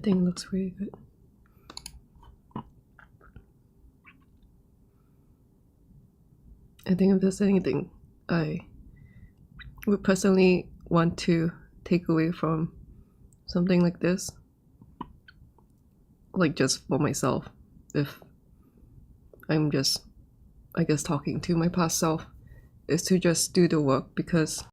think it looks really good. I think if there's anything I would personally want to take away from something like this, like just for myself, if I'm just, I guess, talking to my past self, is to just do the work, because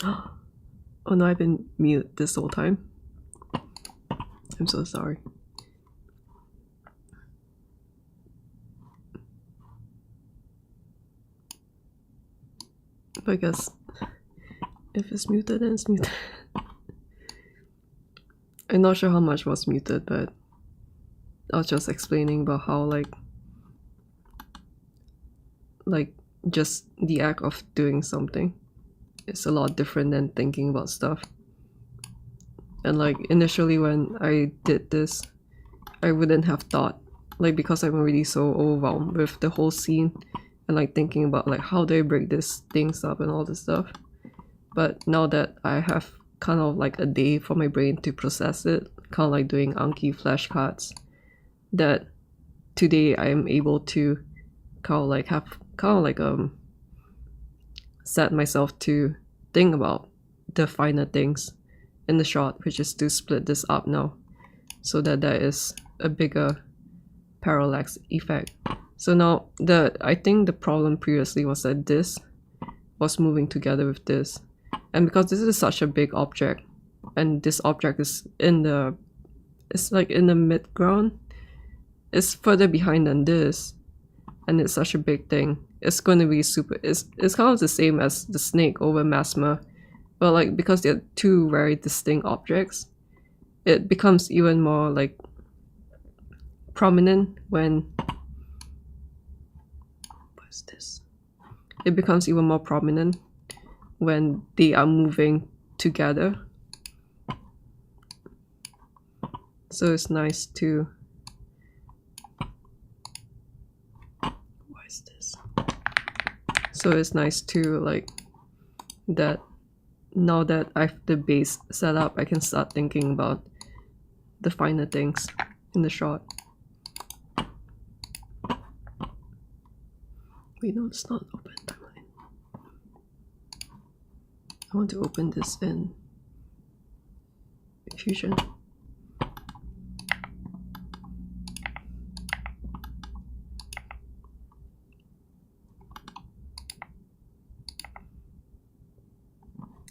Oh no, I've been mute this whole time. I'm so sorry. But I guess if it's muted, then it's muted. I'm not sure how much was muted, but I was just explaining about how like just the act of doing something is a lot different than thinking about stuff. And like initially when I did this, I wouldn't have thought, like, because I'm already so overwhelmed with the whole scene and like thinking about like how do I break this things up and all this stuff. But now that I have kind of like a day for my brain to process it, kind of like doing Anki flashcards, that today I am able to kind of like set myself to think about the finer things in the shot, which is to split this up now so that there is a bigger parallax effect. So now I think the problem previously was that this was moving together with this, and because this is such a big object and this object is it's like in the mid ground, it's further behind than this, and it's such a big thing, it's going to be it's kind of the same as the snake over Messmer, but like because they're two very distinct objects, it becomes even more like prominent when what's this? It becomes even more prominent when they are moving together. So it's nice to So it's nice to like that now that I have the base set up, I can start thinking about the finer things in the shot. Wait, no, it's not open timeline. I want to open this in Fusion.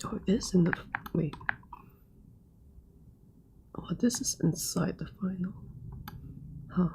Oh, it is in the wait. Oh, this is inside the final. Huh.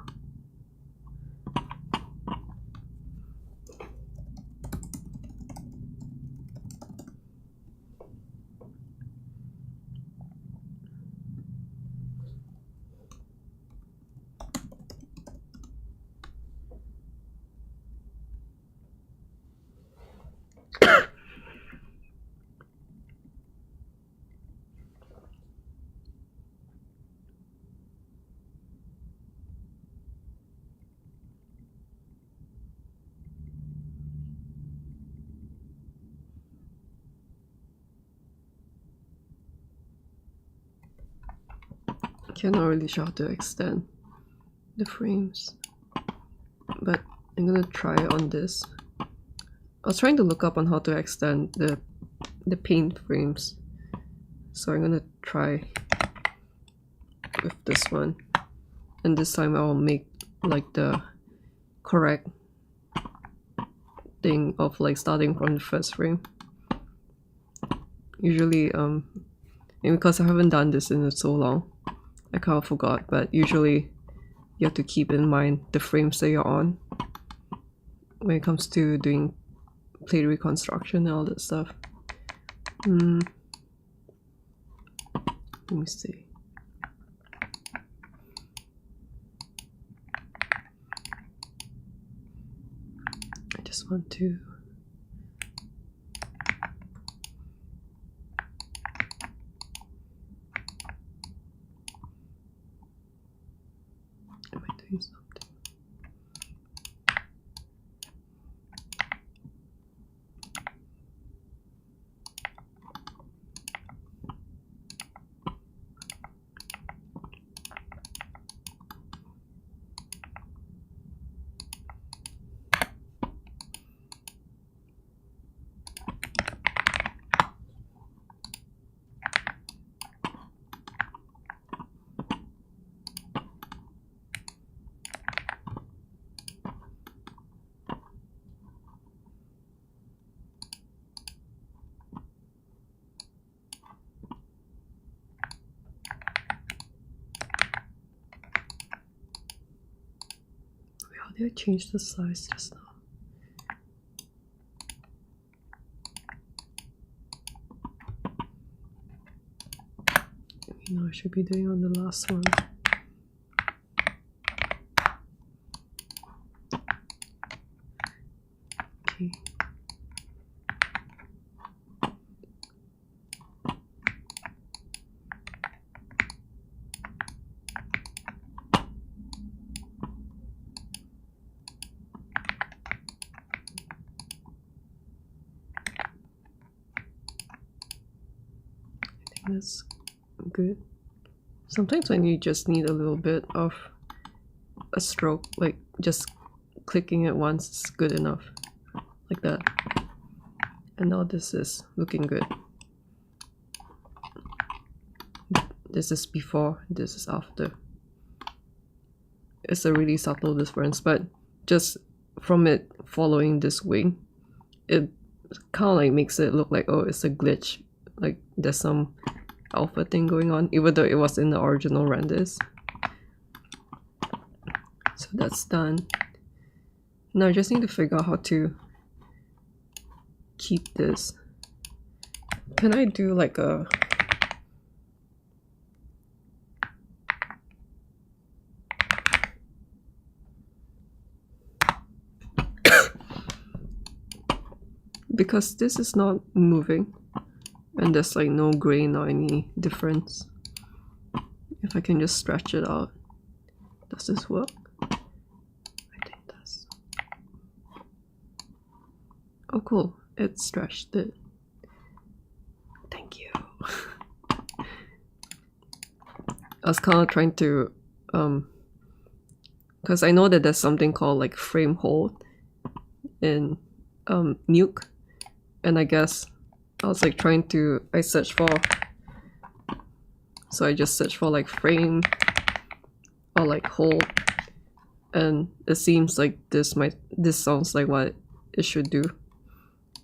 Cannot really sure how to extend the frames, but I'm gonna try on this. I was trying to look up on how to extend the paint frames, so I'm gonna try with this one, and this time I'll make like the correct thing of like starting from the first frame. Usually and because I haven't done this in so long, I kind of forgot, but usually you have to keep in mind the frames that you're on when it comes to doing plate reconstruction and all that stuff. Let me see. I just want to am I doing something? how did I change the size just now? You know, I should be doing on the last one. Okay. I think that's good. Sometimes when you just need a little bit of a stroke, like just clicking it once is good enough, like that. And now this is looking good. This is before, this is after. It's a really subtle difference, but just from it following this wing, it kind of like makes it look like, oh, it's a glitch, like there's some alpha thing going on, even though it was in the original renders. So that's done. Now I just need to figure out how to keep this. Can I do like a because this is not moving and there's like no grain or any difference. If I can just stretch it out, does this work? I think it does. Oh cool, it stretched it. Thank you. I was kind of trying to because I know that there's something called like frame hold in Nuke, and I guess I was like trying to, I searched for, so I just searched for like frame or like hold, and it seems like this sounds like what it should do,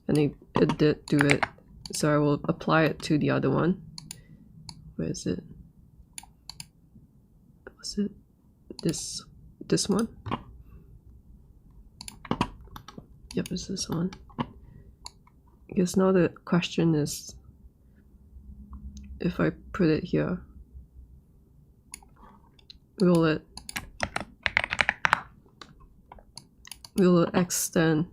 and it did do it. So I will apply it to the other one. Where is it? Was it this one? Yep, it's this one. I guess now the question is, if I put it here, will it extend?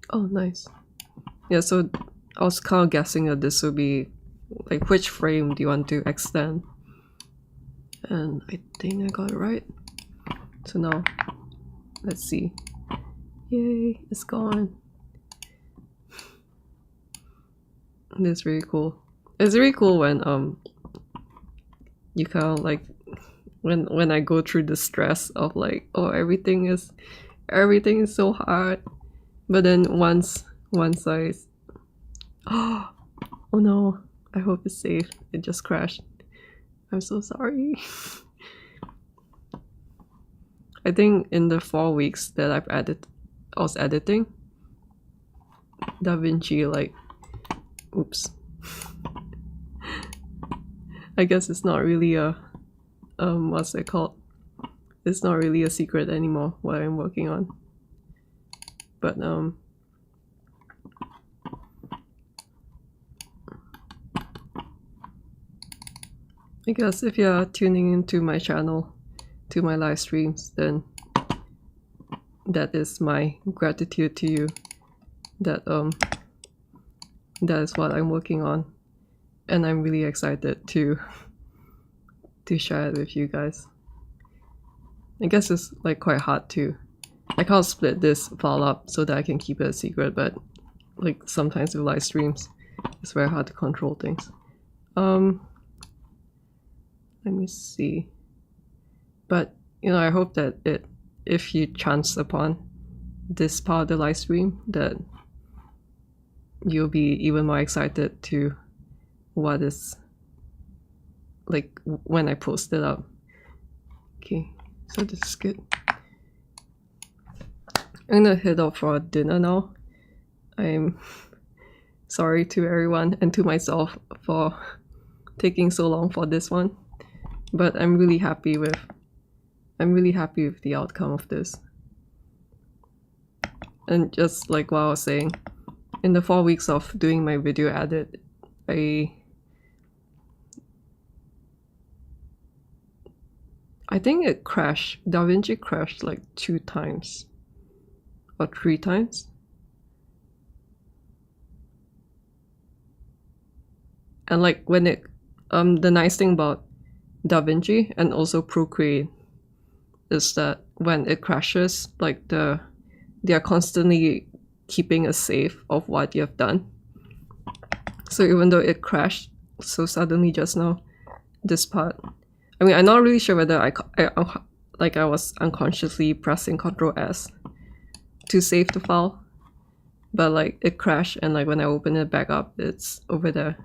Oh, nice. Yeah, so I was kind of guessing that this would be like, which frame do you want to extend? And I think I got it right. So now, let's see. Yay, it's gone. It's really cool. It's really cool when you kind of like, when I go through the stress of like, oh, everything is so hard, but then once I oh no, I hope it's safe. It just crashed. I'm so sorry. I think in the 4 weeks that I was editing, Davinci like, oops. I guess it's not really a what's it called? It's not really a secret anymore what I'm working on. But I guess if you're tuning into my channel, to my live streams, then that is my gratitude to you. That is what I'm working on, and I'm really excited to share it with you guys. I guess it's like quite hard to, I can't split this file up so that I can keep it a secret, but like sometimes with live streams, it's very hard to control things. Let me see. But you know, I hope that if you chance upon this part of the live stream, that you'll be even more excited to what is like when I post it up. Okay, so this is good. I'm gonna head out for dinner now. I'm sorry to everyone and to myself for taking so long for this one. But I'm really happy with the outcome of this. And just like what I was saying, in the 4 weeks of doing my video edit, I think it crashed. Davinci crashed like 2 times or 3 times. And like when it the nice thing about Davinci and also Procreate is that when it crashes, like they are constantly keeping a save of what you have done. So even though it crashed so suddenly just now, this part, I mean, I'm not really sure whether I was unconsciously pressing Ctrl S to save the file, but like it crashed, and like when I open it back up, it's over there.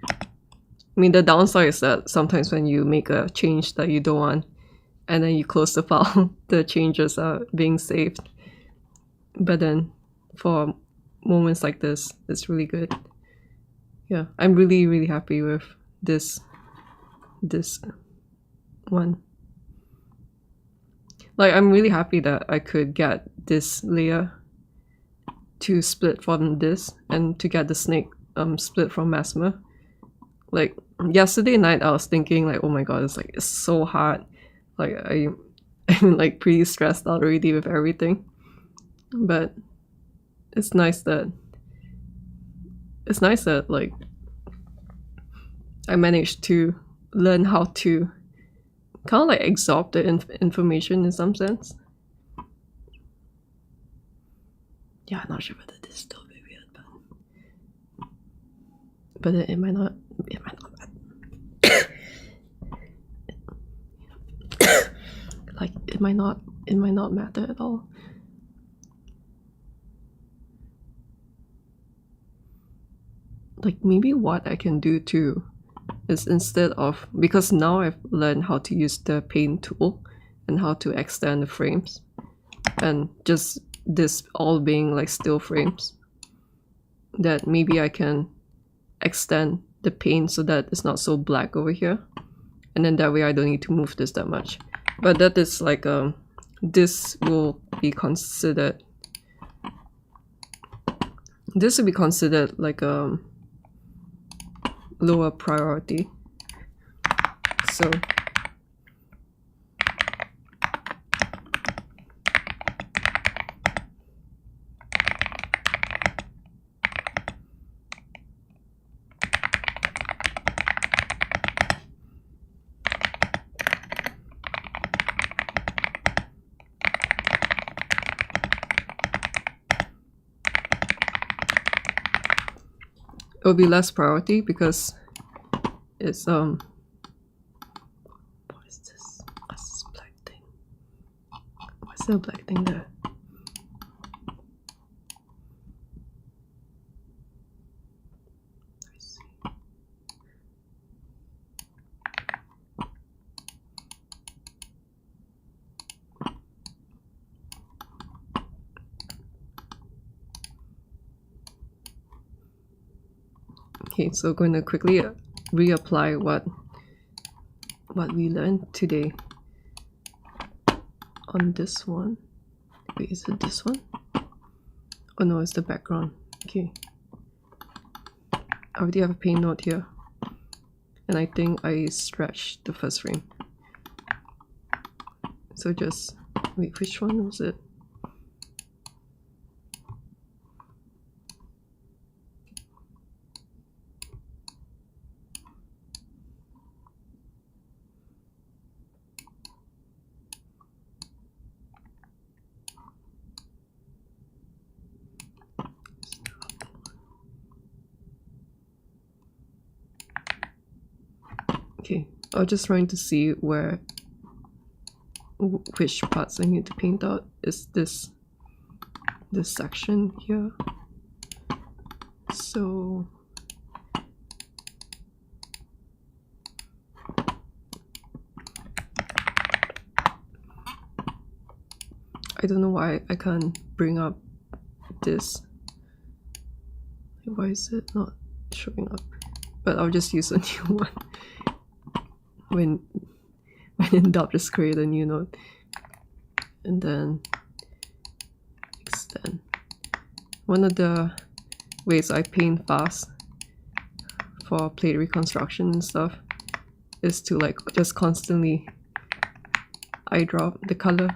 I mean, the downside is that sometimes when you make a change that you don't want, and then you close the file, the changes are being saved. But then for moments like this, it's really good. Yeah, I'm really, really happy with this one. Like, I'm really happy that I could get this layer to split from this and to get the snake split from Messmer. Like, yesterday night I was thinking like, oh my god, it's so hard. Like I'm like pretty stressed out already with everything. But it's nice that like I managed to learn how to kind of like absorb the information in some sense. Yeah, I'm not sure whether this is still a bit weird, but it might not like it might not matter at all. Like maybe what I can do too is, instead of, because now I've learned how to use the paint tool and how to extend the frames, and just this all being like still frames, that maybe I can extend the paint so that it's not so black over here, and then that way I don't need to move this that much. But that is like this will be considered like a lower priority. So it'll be less priority because it's what is this? What's this black thing? What's the black thing there? I see. Okay, so going to quickly reapply what we learned today on this one. Wait, is it this one? Oh no, it's the background. Okay. I already have a paint node here. And I think I stretched the first frame. So just, wait, which one was it? Okay, I was just trying to see which parts I need to paint out. Is this section here? So I don't know why I can't bring up this. Why is it not showing up? But I'll just use a new one. When in doubt, just create a new node. And then extend. One of the ways I paint fast for plate reconstruction and stuff is to like just constantly eye drop the color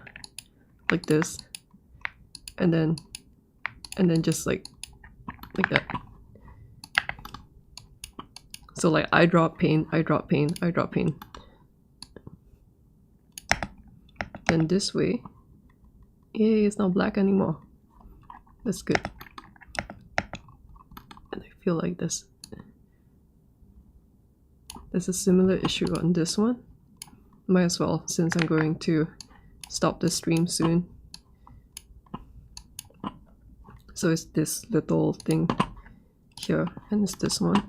like this, and then just like that. So like eye drop paint, eye drop paint, eye drop paint. And this way, yay, it's not black anymore. That's good. And I feel like there's a similar issue on this one. Might as well, since I'm going to stop the stream soon. So it's this little thing here, and it's this one.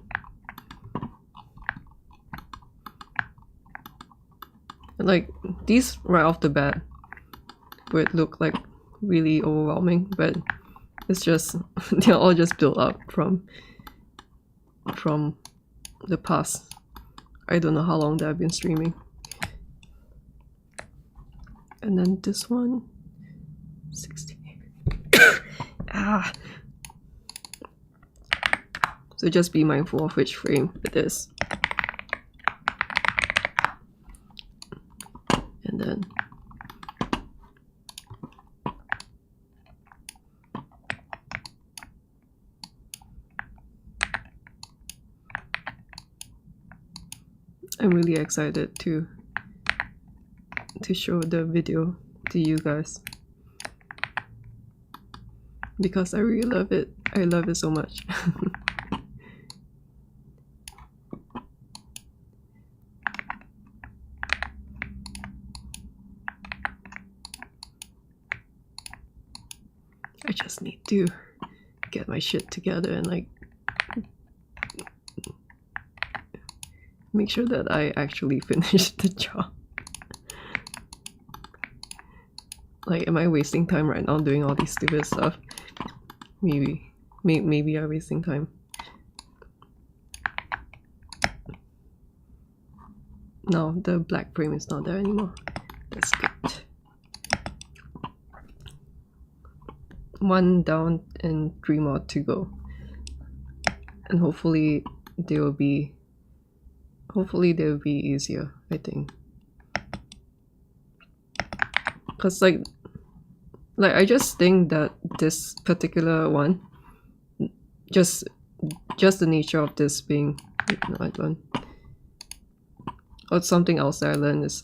And like these right off the bat would look like really overwhelming, but it's just they're all just built up from the past. I don't know how long that I've been streaming. And then this one, 60. So just be mindful of which frame it is. And then I'm really excited to show the video to you guys because I really love it. I love it so much. I just need to get my shit together and like make sure that I actually finish the job. Like, am I wasting time right now doing all these stupid stuff? Maybe I'm wasting time. No, the black frame is not there anymore. That's good. One down and 3 more to go. And hopefully they'll be easier, I think. Cause like I just think that this particular one, just the nature of this being, no, I don't. Or something else that I learned is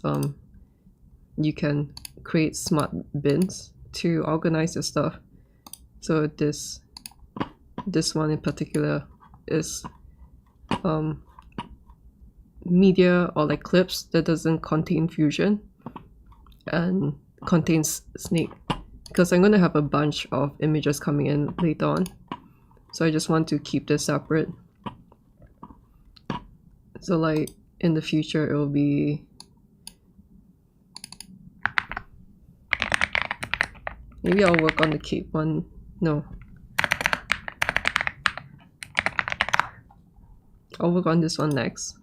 you can create smart bins to organize your stuff. So this one in particular is media or like clips that doesn't contain fusion and contains snake, because I'm gonna have a bunch of images coming in later on, so I just want to keep this separate. So like in the future it will be maybe I'll work on the cape one. No, I'll work on this one next.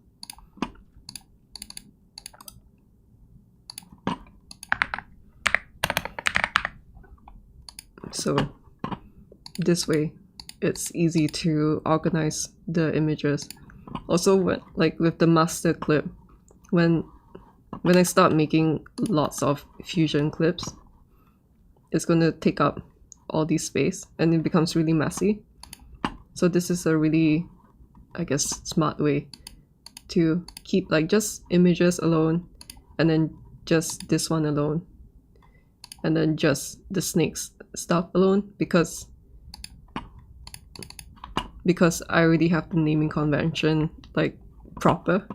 So this way it's easy to organize the images. Also, like with the master clip, when I start making lots of fusion clips, it's going to take up all this space and it becomes really messy. So this is a really, I guess, smart way to keep like just images alone, and then just this one alone, and then just the snakes stuff alone, because I already have the naming convention like proper.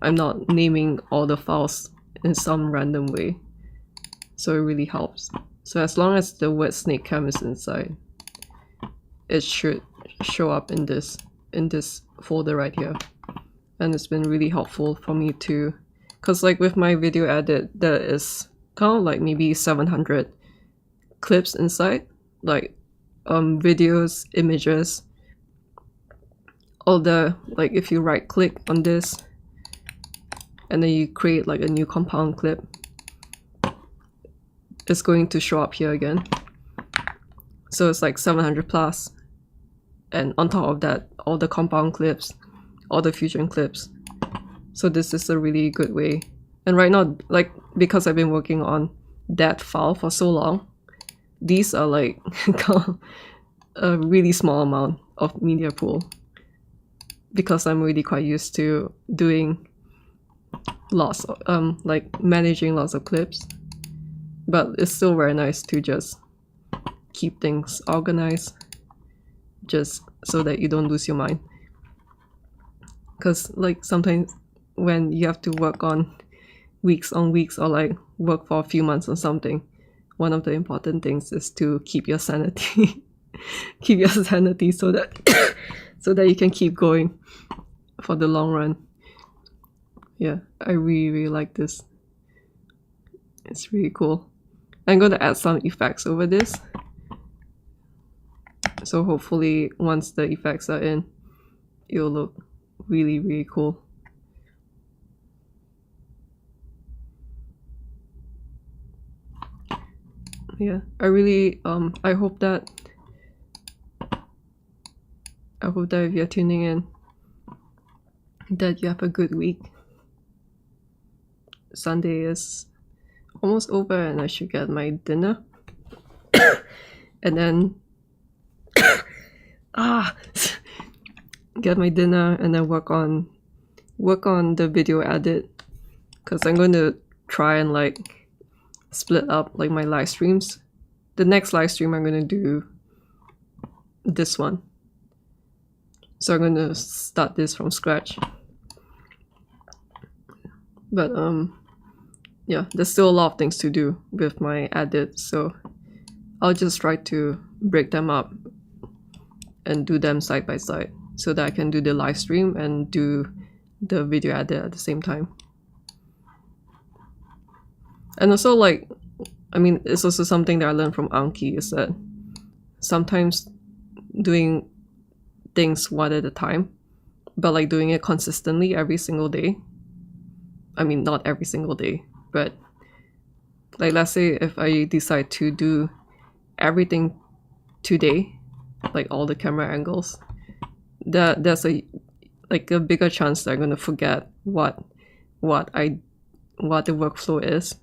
I'm not naming all the files in some random way, so it really helps. So as long as the word snake cam is inside, it should show up in this folder right here. And it's been really helpful for me to, because like with my video edit, there is kind of like maybe 700 clips inside, like videos, images, all the, like, if you right click on this and then you create like a new compound clip, it's going to show up here again. So it's like 700 plus, and on top of that, all the compound clips, all the fusion clips. So this is a really good way. And right now, like, because I've been working on that file for so long, these are like a really small amount of media pool, because I'm really quite used to doing lots of, like, managing lots of clips. But it's still very nice to just keep things organized, just so that you don't lose your mind. Because, like, sometimes when you have to work on weeks, or like work for a few months on something, one of the important things is to keep your sanity. Keep your sanity so that so that you can keep going for the long run. Yeah, I really like this. It's really cool. I'm going to add some effects over this. So hopefully once the effects are in, it'll look really, really cool. Yeah, I really I hope that if you're tuning in, that you have a good week. Sunday is almost over and I should get my dinner. And then get my dinner and then work on the video edit, because I'm going to try and like split up like my live streams. The next live stream I'm going to do this one, so I'm going to start this from scratch. But yeah, there's still a lot of things to do with my edit, so I'll just try to break them up and do them side by side, so that I can do the live stream and do the video edit at the same time. And also, like, I mean, it's also something that I learned from Anki, is that sometimes doing things one at a time, but like doing it consistently every single day. I mean, not every single day, but like, let's say if I decide to do everything today, like all the camera angles, there's a bigger chance that I'm gonna forget what the workflow is,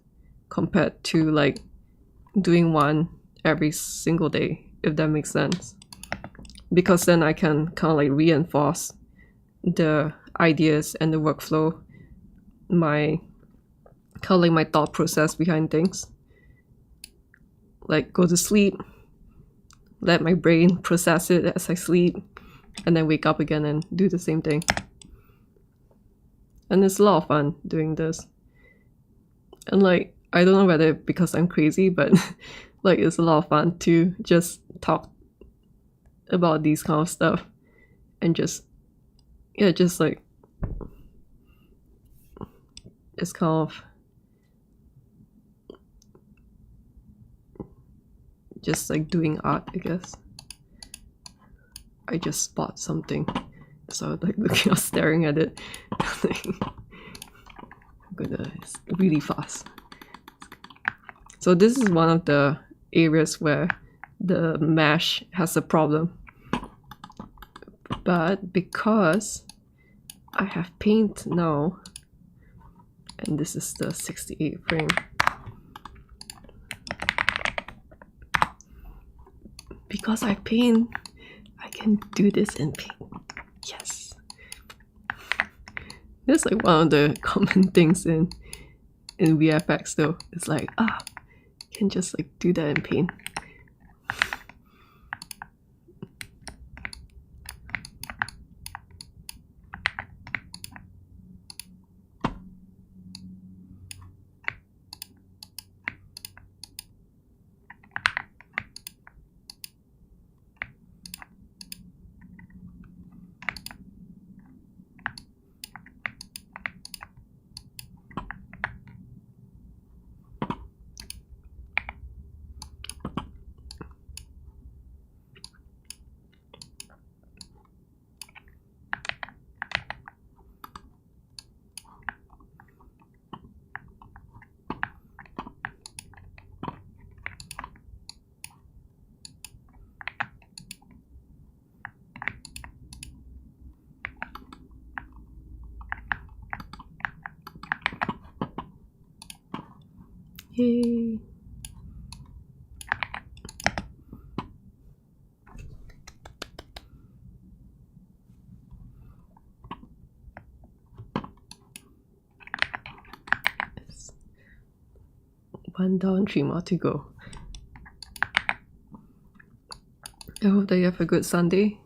compared to like doing one every single day, if that makes sense. Because then I can kind of like reinforce the ideas and the workflow, my kind of like my thought process behind things. Like, go to sleep, let my brain process it as I sleep, and then wake up again and do the same thing. And it's a lot of fun doing this. And like, I don't know whether because I'm crazy, but like, it's a lot of fun to just talk about these kind of stuff and just like, it's kind of just like doing art, I guess. I just spot something, so I was like looking or staring at it. It's really fast. So this is one of the areas where the mesh has a problem, but because I have paint now, and this is the 68 frame, because I paint, I can do this in paint. Yes. That's like one of the common things in VFX though. It's like, you can just like do that in paint. Yay! Yes. 1 down, 3 more to go. I hope that you have a good Sunday,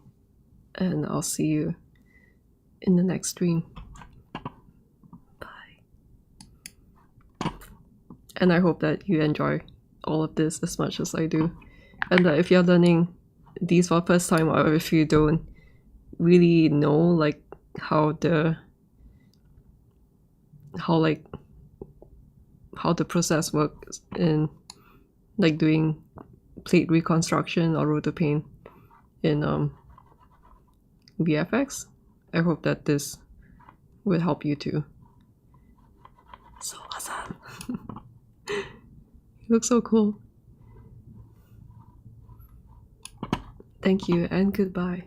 and I'll see you in the next stream. Bye. And I hope that you enjoy all of this as much as I do, and that if you're learning these for the first time, or if you don't really know like how the process works in like doing plate reconstruction or rotopaint in VFX, I hope that this will help you too. So awesome! It looks so cool. Thank you and goodbye.